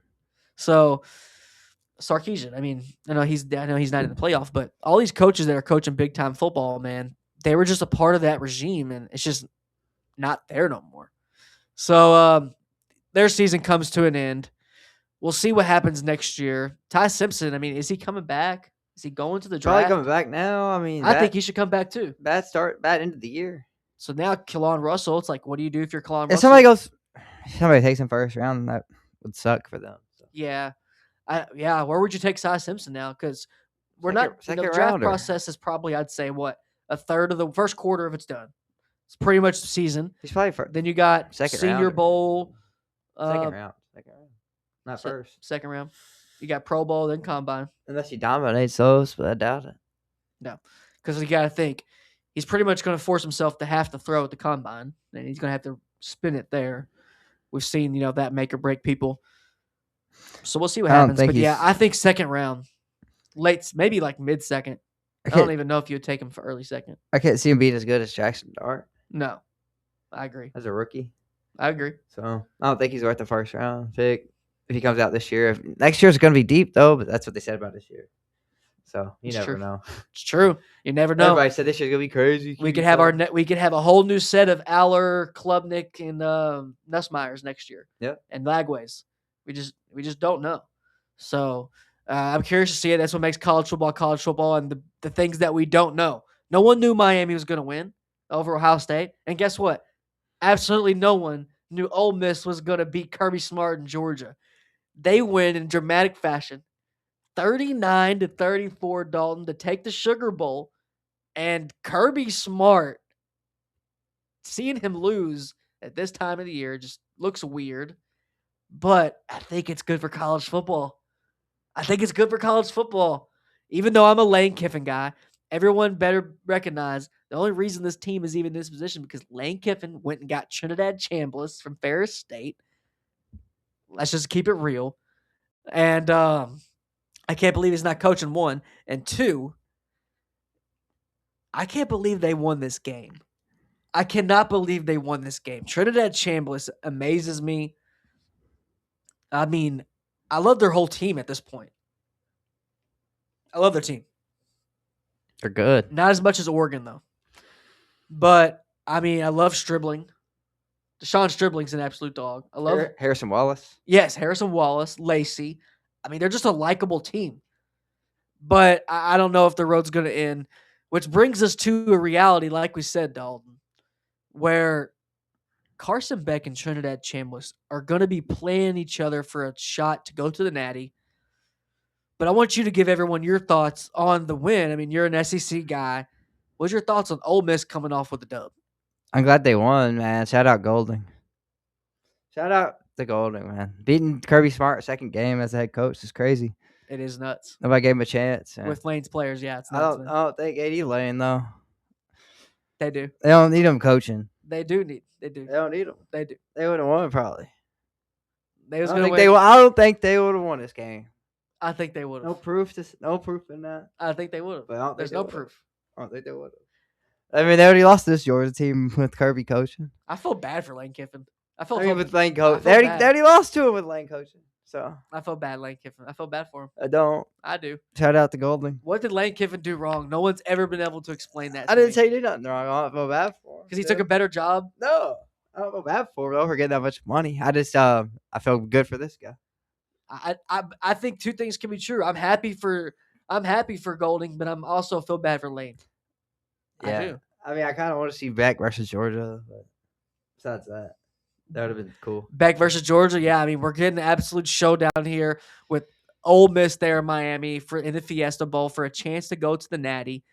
So, Sarkisian, I know he's not in the playoff, but all these coaches that are coaching big-time football, man, they were just a part of that regime, and it's just not there no more. So, their season comes to an end. We'll see what happens next year. Ty Simpson, is he coming back? Is he going to the draft? Probably coming back now. I think he should come back too. Bad end of the year. So now Keelan Russell, it's like, what do you do if you're Keelan Russell? If somebody takes him first round, that would suck for them. So. Yeah. Where would you take Ty Simpson now? Because the draft process is probably, I'd say, a third of the first quarter if it's done. It's pretty much the season. He's probably first. Then you got Senior Bowl. Second round. Not first. Second round. You got Pro Bowl, then Combine. Unless he dominates those, but I doubt it. No. Because you got to think, he's pretty much going to force himself to have to throw at the Combine, and he's going to have to spin it there. We've seen, that make or break people. So we'll see what happens. But I think second round. Late, maybe like mid-second. I don't even know if you would take him for early second. I can't see him being as good as Jackson Dart. No. I agree. As a rookie. I agree. So I don't think he's worth the first round pick. If he comes out this year. Next year's going to be deep, though, but that's what they said about this year. So you never know. It's true. You never know. Everybody said this year's going to be crazy. We could have a whole new set of Aller, Klubnik, and Nussmeyers next year. Yep. And Lagways. We just don't know. So I'm curious to see it. That's what makes college football, and the things that we don't know. No one knew Miami was going to win over Ohio State. And guess what? Absolutely no one knew Ole Miss was going to beat Kirby Smart in Georgia. They win in dramatic fashion, 39-34, Dalton, to take the Sugar Bowl. And Kirby Smart, seeing him lose at this time of the year just looks weird. But I think it's good for college football. Even though I'm a Lane Kiffin guy, everyone better recognize the only reason this team is even in this position because Lane Kiffin went and got Trinidad Chambliss from Ferris State. Let's just keep it real. And I can't believe he's not coaching, one. And two, I can't believe they won this game. I cannot believe they won this game. Trinidad Chambliss amazes me. I mean, I love their whole team at this point. I love their team. They're good. Not as much as Oregon, though. But, I mean, I love Stribling. Deshaun Stribling's an absolute dog. I love Harrison Wallace. Yes, Harrison Wallace, Lacey. I mean, they're just a likable team. But I don't know if the road's going to end, which brings us to a reality, like we said, Dalton, where Carson Becht and Trinidad Chambliss are going to be playing each other for a shot to go to the Natty. But I want you to give everyone your thoughts on the win. I mean, you're an SEC guy. What's your thoughts on Ole Miss coming off with a dub? I'm glad they won, man. Shout out Golding. Shout out to Golding, man. Beating Kirby Smart second game as a head coach is crazy. It is nuts. Nobody gave him a chance. With Lane's players, yeah, it's I nuts. don't think AD Lane, though. They do. They don't need him coaching. They do. They don't need him. They do. They would have won, probably. I don't think they would have won this game. I think they would have. No proof in that. I think they would have. There's no proof. I don't think they would have. I mean, they already lost this Georgia team with Kirby coaching. I feel bad for Lane Kiffin. With Lane coaching. They already lost to him with Lane coaching. So I feel bad, Lane Kiffin. I feel bad for him. I don't. I do. Shout out to Golding. What did Lane Kiffin do wrong? No one's ever been able to explain that. I didn't say he did nothing wrong. I don't feel bad for him. Because he took a better job? No. I don't feel bad for him. For getting that much money. I just I feel good for this guy. I think two things can be true. I'm happy for Golding, but I'm also feel bad for Lane. Yeah. I do. I mean, I kind of want to see Becht versus Georgia, but besides that would have been cool. Becht versus Georgia, yeah. I mean, we're getting an absolute showdown here with Ole Miss there in Miami in the Fiesta Bowl for a chance to go to the Natty.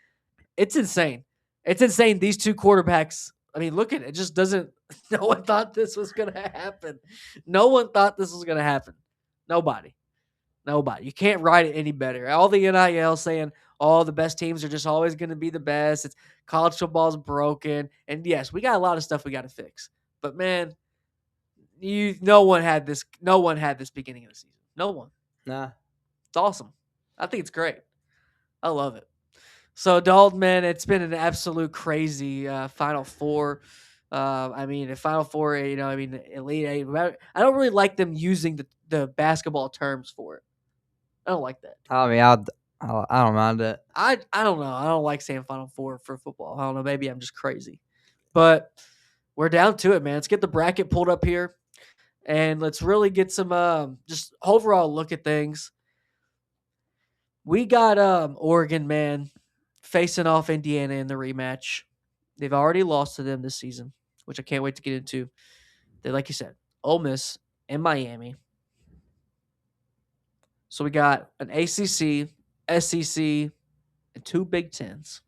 It's insane. It's insane. These two quarterbacks. I mean, look at it. It just doesn't. No one thought this was going to happen. No one thought this was going to happen. Nobody. You can't write it any better. All the NIL saying all the best teams are just always going to be the best. It's college football's broken. And yes, we got a lot of stuff we got to fix. But man, no one had this beginning of the season. No one. Nah. It's awesome. I think it's great. I love it. So Dalton, man, it's been an absolute crazy Final Four. I mean, the Final Four, Elite Eight. I don't really like them using the basketball terms for it. I don't like that. I mean, I don't mind it. I don't know. I don't like saying Final Four for football. I don't know. Maybe I'm just crazy. But we're down to it, man. Let's get the bracket pulled up here, and let's really get some just overall look at things. We got Oregon, man, facing off Indiana in the rematch. They've already lost to them this season, which I can't wait to get into. They, like you said, Ole Miss and Miami. So we got an ACC, SEC, and two Big Tens.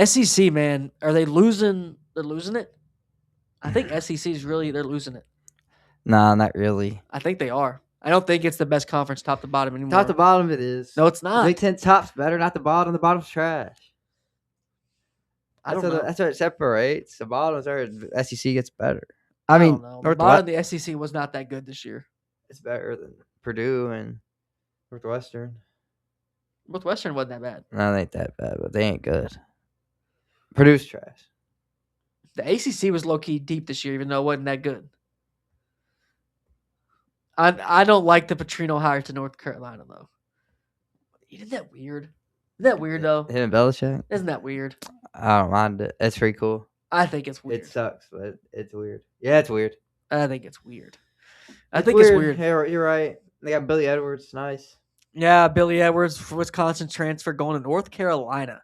SEC, man, are they losing? They're losing it? I think SEC is they're losing it. Nah, not really. I think they are. I don't think it's the best conference top to bottom anymore. Top to bottom it is. No, it's not. The Big Ten top's better, not the bottom. The bottom's trash. I don't know. That's what it separates. The bottom's where SEC gets better. I mean, the bottom of the SEC was not that good this year. It's better than Purdue and Northwestern. Northwestern wasn't that bad. No, they ain't that bad, but they ain't good. Purdue's trash. The ACC was low-key deep this year, even though it wasn't that good. I don't like the Petrino hire to North Carolina, though. Isn't that weird? Isn't that weird, though? Him and Belichick? Isn't that weird? I don't mind it. It's pretty cool. I think it's weird. It sucks, but it's weird. Yeah, it's weird. I think it's weird. It's weird. Hey, you're right. They got Billy Edwards. Nice. Yeah, Billy Edwards, Wisconsin transfer going to North Carolina.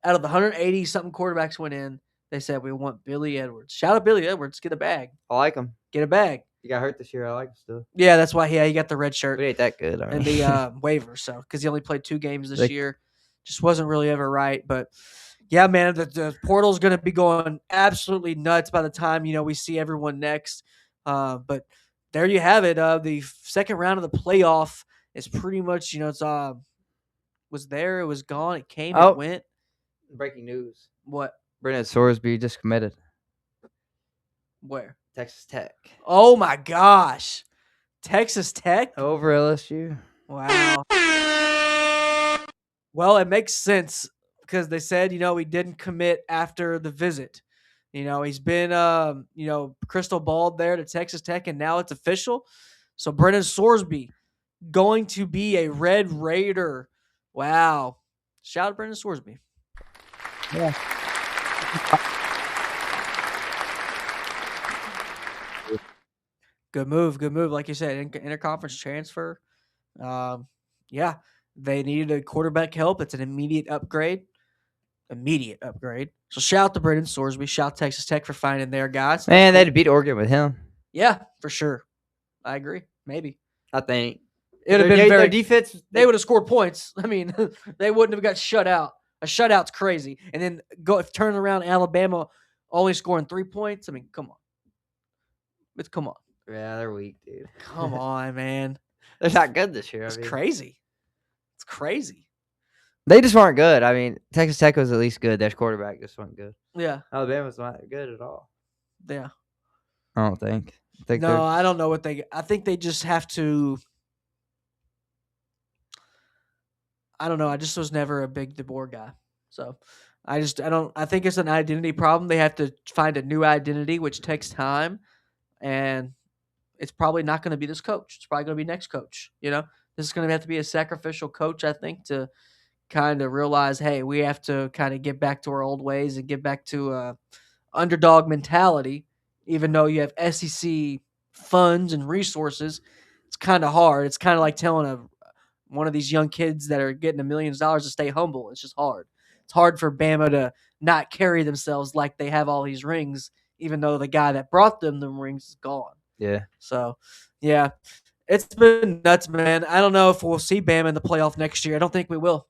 Out of the 180-something quarterbacks went in, they said, we want Billy Edwards. Shout out Billy Edwards. Get a bag. I like him. Get a bag. He got hurt this year. I like him still. Yeah, that's why he got the red shirt. But he ain't that good. I mean. And the waiver, so because he only played 2 games this year. Just wasn't really ever right. But, yeah, man, the portal's going to be going absolutely nuts by the time, we see everyone next. But there you have it. The second round of the playoff is pretty much, it's was there. It was gone. It came. Oh. It went. Breaking news. What? Brennan Sorsby just committed. Where? Texas Tech. Oh my gosh. Texas Tech? Over LSU. Wow. Well, it makes sense because they said, he didn't commit after the visit. He's been, crystal balled there to Texas Tech, and now it's official. So Brennan Sorsby going to be a Red Raider. Wow. Shout out to Brennan Sorsby. Yeah. Good move. Like you said, interconference transfer. Yeah, they needed a quarterback help. It's an immediate upgrade. So shout out to Brennan Sorsby. Shout out Texas Tech for finding their guys. Man, they'd beat Oregon with him. Yeah, for sure. I agree. Maybe. I think. It would have been their defense. They would have scored points. I mean, they wouldn't have got shut out. A shutout's crazy. And then turn around Alabama only scoring 3 points. I mean, come on. Come on. Yeah, they're weak, dude. Come on, man. They're not good this year. It's crazy. It's crazy. They just weren't good. I mean, Texas Tech was at least good. Their quarterback just wasn't good. Yeah. Alabama's not good at all. Yeah. I don't think. No, I don't know what I think they just have to. I don't know. I just was never a big DeBoer guy. So I think it's an identity problem. They have to find a new identity, which takes time. And it's probably not going to be this coach. It's probably going to be next coach. This is going to have to be a sacrificial coach, I think, to kind of realize, hey, we have to kind of get back to our old ways and get back to underdog mentality. Even though you have SEC funds and resources, it's kind of hard. It's kind of like telling one of these young kids that are getting $1 million to stay humble. It's just hard. It's hard for Bama to not carry themselves like they have all these rings, even though the guy that brought them the rings is gone. Yeah. So, yeah, it's been nuts, man. I don't know if we'll see Bama in the playoff next year. I don't think we will.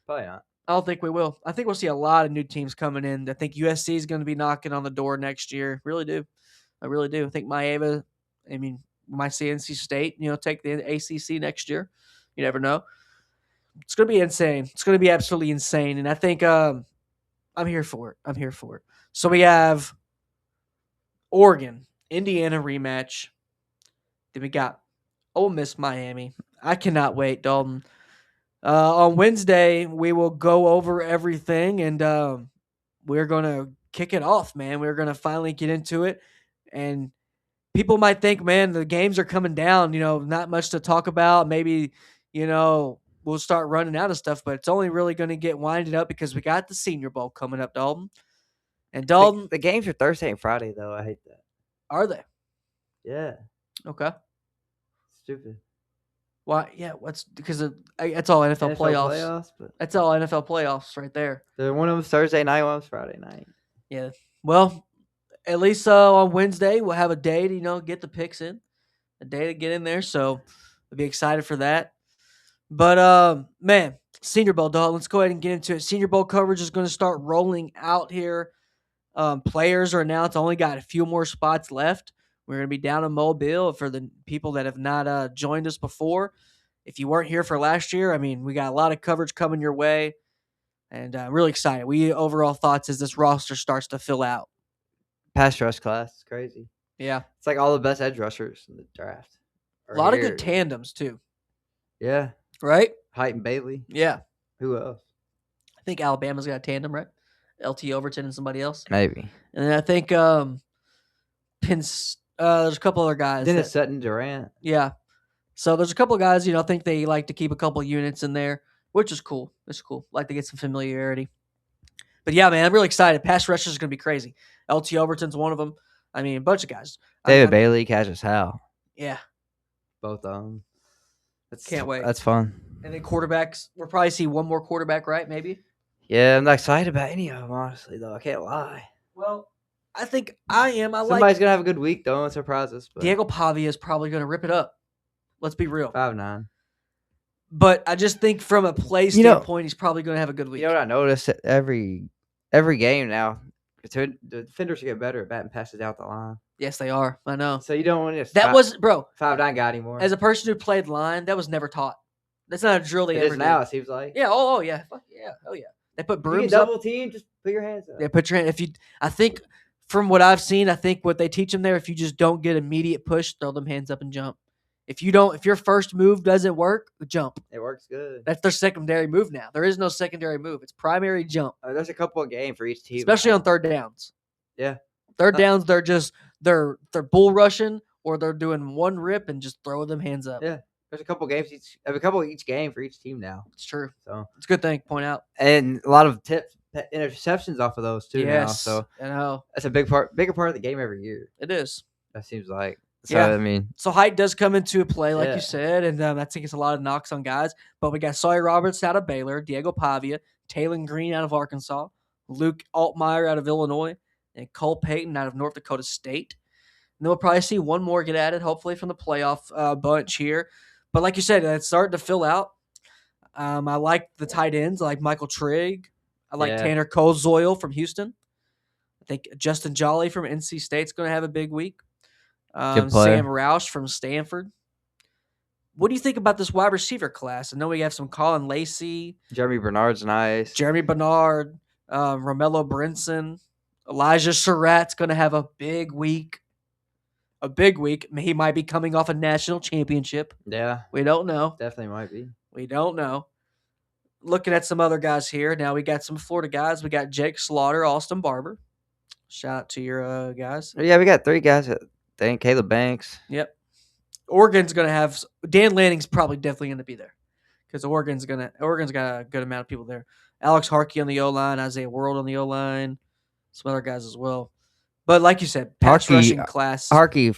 Probably not. I don't think we will. I think we'll see a lot of new teams coming in. I think USC is going to be knocking on the door next year. Really do. I really do. I think might see NC State, take the ACC next year. You never know. It's going to be insane. It's going to be absolutely insane. And I think I'm here for it. So we have Oregon, Indiana rematch. Then we got Ole Miss, Miami. I cannot wait, Dalton. On Wednesday, we will go over everything, and we're going to kick it off, man. We're going to finally get into it. And people might think, man, the games are coming down, not much to talk about. Maybe, we'll start running out of stuff, but it's only really going to get winded up because we got the Senior Bowl coming up, Dalton. And Dalton. The games are Thursday and Friday, though. I hate that. Are they? Yeah. Okay. Stupid. Why? Yeah. Because it's all NFL playoffs. But that's all NFL playoffs right there. One of them's Thursday night, one of them's Friday night. Yeah. Well, at least on Wednesday we'll have a day to get the picks in, a day to get in there. So I'll be excited for that. But man, Senior Bowl, dog. Let's go ahead and get into it. Senior Bowl coverage is going to start rolling out here. Players are announced. Only got a few more spots left. We're going to be down in Mobile for the people that have not joined us before. If you weren't here for last year, we got a lot of coverage coming your way, and really excited. Overall thoughts as this roster starts to fill out. Pass rush class is crazy. Yeah. It's like all the best edge rushers in the draft. A lot of good tandems, too. Yeah. Right? Height and Bailey. Yeah. Who else? I think Alabama's got a tandem, right? LT Overton and somebody else. Maybe. And then I think Penn's, there's a couple other guys. Dennis Sutton Durant. Yeah. So there's a couple of guys, I think they like to keep a couple of units in there, which is cool. It's cool. Like to get some familiarity. But yeah, man, I'm really excited. Pass rushers are going to be crazy. LT Overton's one of them. A bunch of guys. David Bailey, Cassius Howe. Yeah. Both of them. Can't wait. That's fun. And then quarterbacks, we'll probably see one more quarterback, right? Maybe? Yeah, I'm not excited about any of them, honestly, though. I can't lie. Well, I think I am. Somebody's going to have a good week, though. Don't surprise us. But Diego Pavia is probably going to rip it up. Let's be real. 5'9". But I just think from a play standpoint, he's probably going to have a good week. You know what I noticed? Every game now, the defenders are getting better at batting passes out the line. Yes, they are. I know. So you don't want to that was, bro. 5'9" guy anymore. As a person who played line, that was never taught. That's not a drill they It ever is now. did. It seems like. Yeah. Oh yeah. Fuck yeah. Oh yeah. They put If you brooms get up. double team, just put your hands up. Yeah, put your hand. I think from what I've seen, I think what they teach them there, if you just don't get immediate push, throw them hands up and jump. If your first move doesn't work, jump. It works good. That's their secondary move now. There is no secondary move. It's primary jump. There's a couple of games for each team, Especially on third downs. Yeah. Third downs, they're bull rushing or they're doing one rip and just throw them hands up. Yeah. There's a couple games each game for each team now. It's true. So it's a good thing to point out. And a lot of interceptions off of those too now. So I know. That's a bigger part of the game every year. It is. That seems like. So, yeah. I mean. So height does come into play, like you said, and I think it's a lot of knocks on guys. But we got Sawyer Roberts out of Baylor, Diego Pavia, Taylon Green out of Arkansas, Luke Altmaier out of Illinois, and Cole Payton out of North Dakota State. And then we'll probably see one more get added, hopefully, from the playoff bunch here. But like you said, it's starting to fill out. I like the tight ends. I like Michael Trigg. I like Tanner Kozoil from Houston. I think Justin Jolly from NC State's going to have a big week. Sam Roush from Stanford. What do you think about this wide receiver class? I know we have some Colin Lacey. Jeremy Bernard's nice. Jeremy Bernard. Romello Brinson. Elijah Surratt's going to have a big week. He might be coming off a national championship. Yeah. We don't know. Definitely might be. We don't know. Looking at some other guys here. Now we got some Florida guys. We got Jake Slaughter, Austin Barber. Shout out to your guys. Yeah, we got 3 guys. Caleb Banks. Yep. Oregon's going to have – Dan Lanning's probably definitely going to be there because Oregon's got a good amount of people there. Alex Harkey on the O-line, Isaiah World on the O-line, some other guys as well. But like you said, pass rushing class. Harkey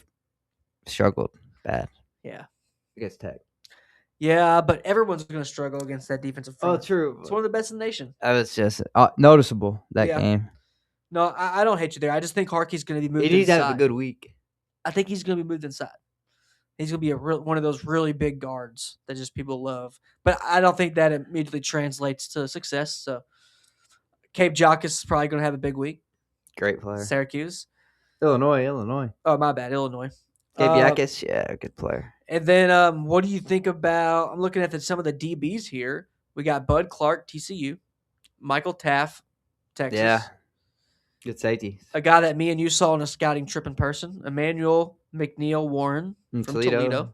struggled bad. Yeah. Against Tech. Yeah, but everyone's going to struggle against that defensive front. Oh, true. It's one of the best in the nation. That was just noticeable, that game. No, I don't hate you there. I just think Harkey's going to be moved inside. He needs to have a good week. I think he's going to be moved inside. He's going to be one of those really big guards that just people love. But I don't think that immediately translates to success. So, Cape Jockus is probably going to have a big week. Great player. Syracuse. Illinois. Oh, my bad. Illinois. Cape Jockus, yeah, good player. And then what do you think about – I'm looking at some of the DBs here. We got Bud Clark, TCU. Michael Taff, Texas. Yeah. Good safety. A guy that me and you saw on a scouting trip in person. Emmanuel McNeil Warren from Toledo.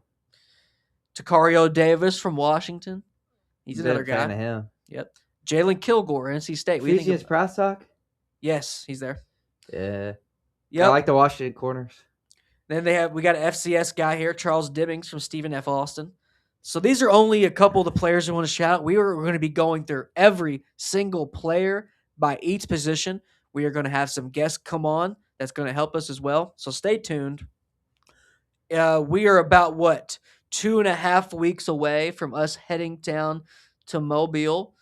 Takario Davis from Washington. He's another guy. Fan of him. Yep. Jalen Kilgore, NC State. Ephesians Price Talk? Yes, he's there. Yeah. Yep. I like the Washington corners. Then we got an FCS guy here, Charles Dibbings from Stephen F. Austin. So these are only a couple of the players I want to shout out. We're going to be going through every single player by each position. We are going to have some guests come on that's going to help us as well. So stay tuned. We are about, 2.5 weeks away from us heading down to Mobile.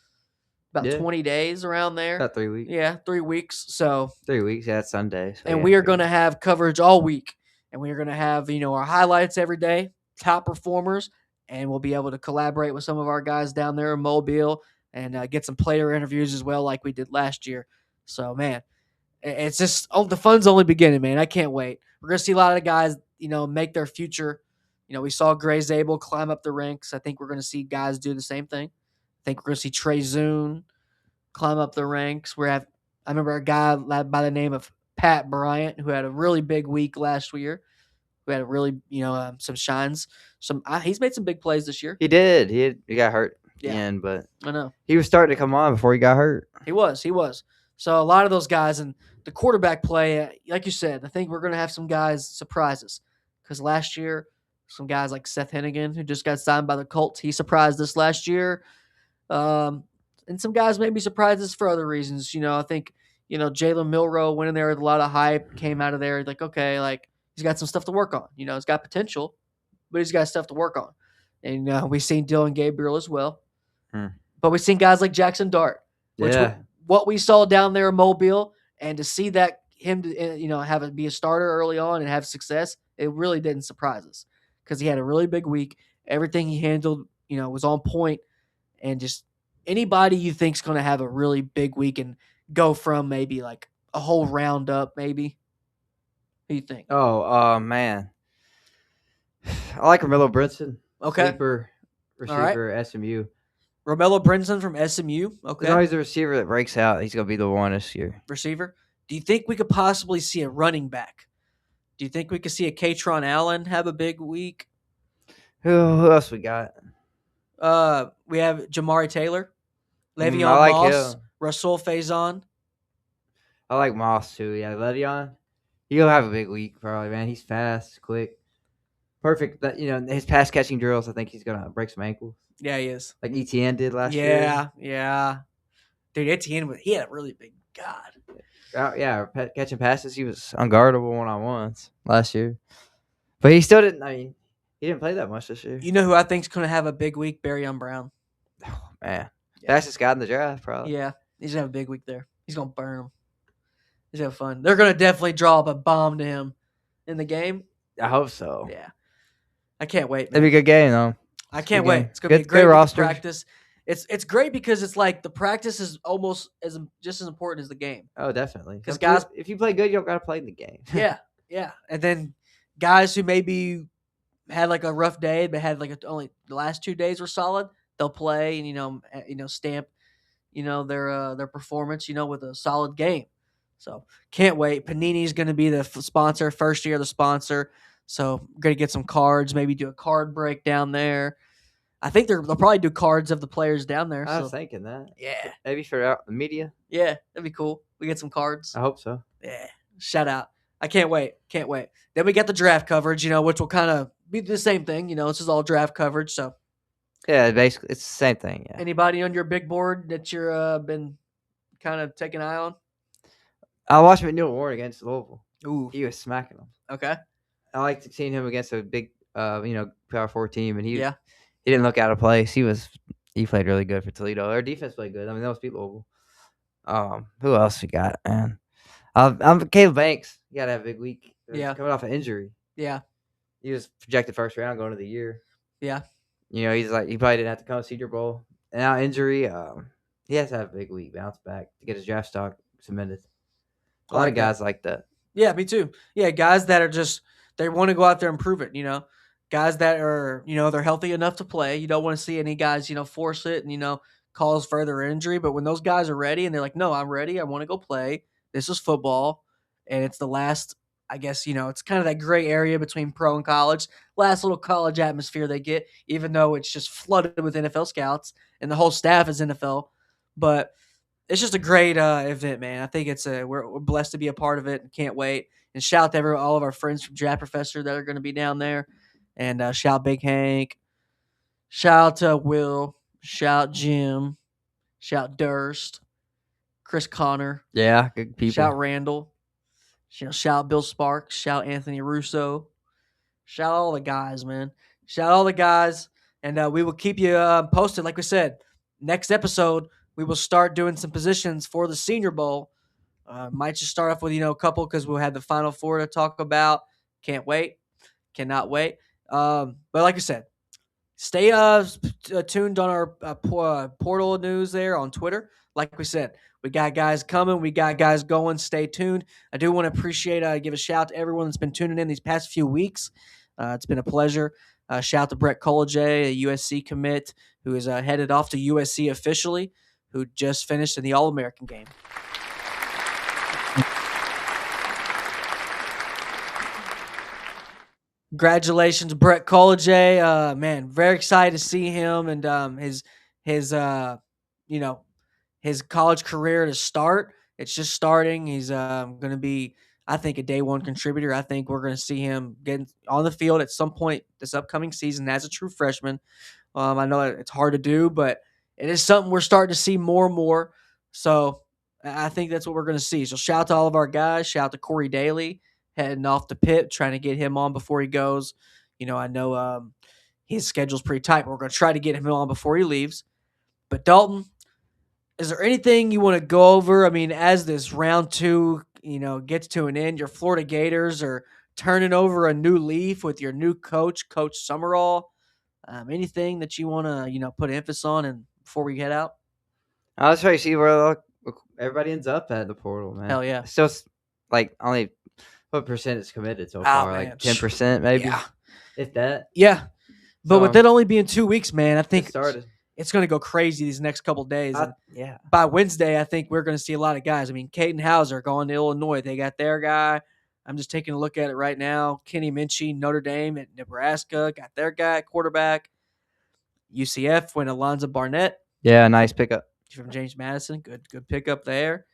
About 20 days around there. About 3 weeks. Yeah, 3 weeks. So 3 weeks, yeah, it's Sunday. So and we are going to have coverage all week. And we are going to have, our highlights every day, top performers, and we'll be able to collaborate with some of our guys down there in Mobile and get some player interviews as well like we did last year. So, man, it's just the fun's only beginning, man. I can't wait. We're going to see a lot of the guys, make their future. We saw Gray Zabel climb up the ranks. I think we're going to see guys do the same thing. I think we're going to see Trey Zune climb up the ranks. I remember a guy by the name of Pat Bryant who had a really big week last year. Who had a really, some shines. He's made some big plays this year. He did. He got hurt at the end, but I know he was starting to come on before he got hurt. He was. So a lot of those guys and the quarterback play, like you said, I think we're going to have some guys surprises because last year, some guys like Seth Hennigan who just got signed by the Colts, he surprised us last year. And some guys may be surprised us for other reasons. I think, Jalen Milroe went in there with a lot of hype, came out of there like, okay, like he's got some stuff to work on. He's got potential, but he's got stuff to work on. And we've seen Dylan Gabriel as well. But we've seen guys like Jackson Dart, which what we saw down there in Mobile, and to see that him, be a starter early on and have success, it really didn't surprise us because he had a really big week. Everything he handled, was on point, and just anybody you think's going to have a really big week and go from maybe like a whole round up, maybe. Who do you think? Oh, man. I like Romello Brinson. Okay. Sleeper receiver at SMU. Romello Brinson from SMU. Okay. There's always a receiver that breaks out. He's going to be the one this year. Receiver. Do you think we could possibly see a running back? Do you think we could see a Katron Allen have a big week? Who else we got? We have Jamari Taylor, Le'Veon I like Moss, him. Rasul Faison. I like Moss too. Yeah, Le'Veon. He'll have a big week probably, man. He's fast, quick, perfect. His pass catching drills. I think he's gonna break some ankles. Yeah, he is. Like ETN did last year. Yeah. Dude, Etienne, he had a really big God. Catching passes. He was unguardable one-on-ones last year. But he still didn't. I mean, he didn't play that much this year. You know who I think's going to have a big week? Barryon Brown. Oh, man. Fastest guy in the draft, probably. Yeah, he's going to have a big week there. He's going to burn them. He's going to have fun. They're going to definitely draw up a bomb to him in the game. I hope so. Yeah. I can't wait, man. It'll be a good game, though. I can't wait. It's going to be a great roster. Practice. It's great because it's like the practice is almost just as important as the game. Oh, definitely. Because guys, if you play good, you don't got to play in the game. yeah. And then guys who maybe had like a rough day, but had like only the last 2 days were solid, they'll play and stamp their performance with a solid game. So can't wait. Panini's going to be the sponsor, first year of the sponsor. So we're going to get some cards, maybe do a card break down there. I think they'll probably do cards of the players down there. I was thinking that. Yeah. Maybe for the media. Yeah, that'd be cool. We get some cards. I hope so. Yeah. Shout out. I can't wait. Can't wait. Then we get the draft coverage, which will kind of be the same thing. This is all draft coverage. So. Yeah, basically, it's the same thing. Yeah. Anybody on your big board that you're been kind of taking an eye on? I watched McNeil Ward against Louisville. Ooh. He was smacking them. Okay. I liked seeing him against a big, Power 4 team, and he didn't look out of place. He played really good for Toledo. Their defense played good. I mean, that was beat Louisville. Who else we got, man? I'm Caleb Banks. He got to have a big week. Yeah. Coming off an injury. Yeah. He was projected first round going to the year. Yeah. He's like, he probably didn't have to come to Senior Bowl. And now injury, he has to have a big week, bounce back to get his draft stock cemented. A lot of guys like that. Yeah, me too. Yeah, guys that are just, they want to go out there and prove it, Guys that are, they're healthy enough to play. You don't want to see any guys, force it and, cause further injury. But when those guys are ready and they're like, no, I'm ready. I want to go play. This is football. And it's the last, I guess, it's kind of that gray area between pro and college. Last little college atmosphere they get, even though it's just flooded with NFL scouts and the whole staff is NFL. But it's just a great event, man. I think we're blessed to be a part of it and can't wait. And shout out to all of our friends from Draft Professor that are going to be down there. And shout Big Hank. Shout out to Will. Shout Jim. Shout Durst. Chris Connor. Yeah, good people. Shout Randall. Shout Bill Sparks. Shout Anthony Russo. Shout all the guys, man. Shout all the guys. And we will keep you posted. Like we said, next episode, we will start doing some positions for the Senior Bowl. Might just start off with, a couple because we'll have the Final Four to talk about. Can't wait. Cannot wait. But like I said, stay tuned on our portal news there on Twitter. Like we said, we got guys coming. We got guys going. Stay tuned. I do want to give a shout out to everyone that's been tuning in these past few weeks. It's been a pleasure. Shout out to Brett Collier, a USC commit who is headed off to USC officially, who just finished in the All-American game. Congratulations, Brett Collier. Man, very excited to see him and his college career to start. It's just starting. He's going to be, I think, a day one contributor. I think we're going to see him getting on the field at some point this upcoming season as a true freshman. I know it's hard to do, but it is something we're starting to see more and more. So I think that's what we're going to see. So shout out to all of our guys. Shout out to Corey Daly heading off to Pitt, trying to get him on before he goes. I know his schedule's pretty tight, but we're going to try to get him on before he leaves. But Dalton, is there anything you want to go over? I mean, as this round 2, gets to an end, your Florida Gators are turning over a new leaf with your new coach, Coach Summerall. Anything that you want to, put emphasis on and before we head out? I was trying to see where everybody ends up at the portal, man. Hell yeah. It's just only what percent is committed so far? Man. Like 10% maybe? Yeah. If that? Yeah. But with it only being 2 weeks, man, I think started. it's going to go crazy these next couple of days. Yeah. By Wednesday, I think we're going to see a lot of guys. I mean, Caden Hauser going to Illinois. They got their guy. I'm just taking a look at it right now. Kenny Minchie, Notre Dame at Nebraska, got their guy, quarterback. UCF went Alonzo Barnett. Yeah, nice pickup. From James Madison. Good pickup there.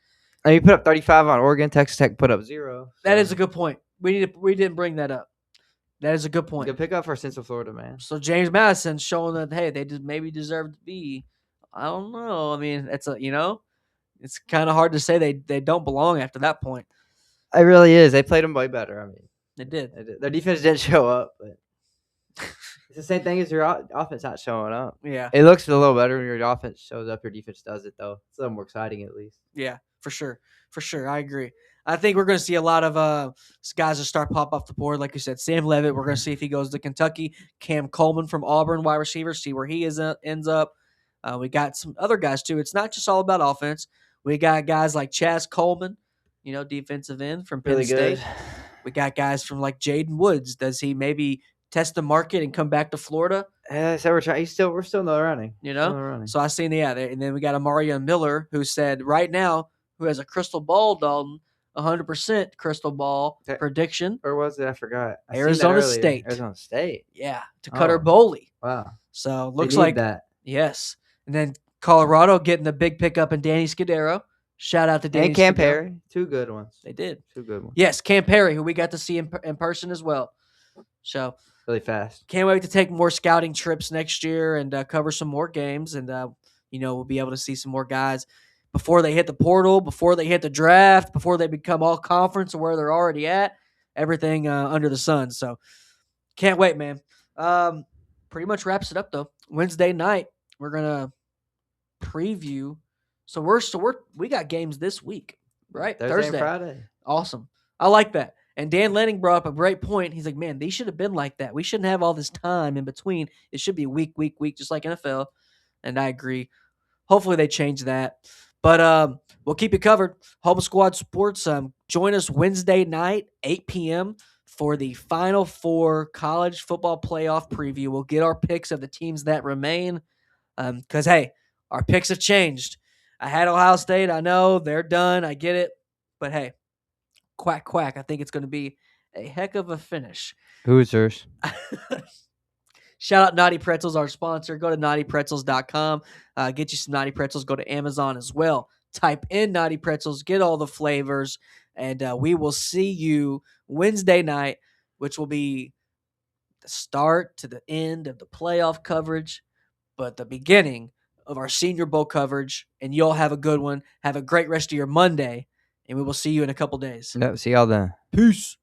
And you put up 35 on Oregon. Texas Tech put up 0. So. That is a good point. We didn't bring that up. That is a good point. Good pickup for Central Florida, man. So James Madison showing that, hey, they just maybe deserve to be. I don't know. I mean, it's it's kind of hard to say they don't belong after that point. It really is. They played them way better. I mean, they did. Their defense didn't show up, but it's the same thing as your offense not showing up. Yeah, it looks a little better when your offense shows up. Your defense does it though. It's a little more exciting at least. Yeah, for sure. I agree. I think we're going to see a lot of guys that start pop off the board. Like you said, Sam Levitt, we're going to see if he goes to Kentucky. Cam Coleman from Auburn, wide receiver, see where he ends up. We got some other guys, too. It's not just all about offense. We got guys like Chaz Coleman, defensive end from Penn State. Good. We got guys from like Jaden Woods. Does he maybe test the market and come back to Florida? So we're still in the running. So I seen and then we got Omarion Miller, who said right now, who has a crystal ball, Dalton, 100% crystal ball prediction. Or was it? I forgot. Arizona State. Arizona State. Yeah, to Cutter Boley. Wow. So looks like that. Yes. And then Colorado getting the big pickup in Danny Scudero. Shout out to Danny and Kam Scudero. Perry. 2 good ones. They did. 2 good ones. Yes, Kam Perry, who we got to see in person as well. So really fast. Can't wait to take more scouting trips next year and cover some more games. And, we'll be able to see some more guys before they hit the portal, before they hit the draft, before they become all conference or where they're already at, everything under the sun. So can't wait, man. Pretty much wraps it up, though. Wednesday night, we're going to preview. So we got games this week, right? Thursday and Friday. Awesome. I like that. And Dan Lanning brought up a great point. He's like, man, these should have been like that. We shouldn't have all this time in between. It should be week, just like NFL. And I agree. Hopefully they change that. But we'll keep you covered. Home Squad Sports, join us Wednesday night, 8 p.m. for the Final Four college football playoff preview. We'll get our picks of the teams that remain because, hey, our picks have changed. I had Ohio State. I know they're done. I get it. But, hey, quack, quack. I think it's going to be a heck of a finish. Hoosiers. Shout out Knotty Pretzels, our sponsor. Go to knottypretzels.com. Get you some Knotty Pretzels. Go to Amazon as well. Type in Knotty Pretzels. Get all the flavors. And we will see you Wednesday night, which will be the start to the end of the playoff coverage, but the beginning of our Senior Bowl coverage. And you'll have a good one. Have a great rest of your Monday. And we will see you in a couple days. Yep, see y'all then. Peace.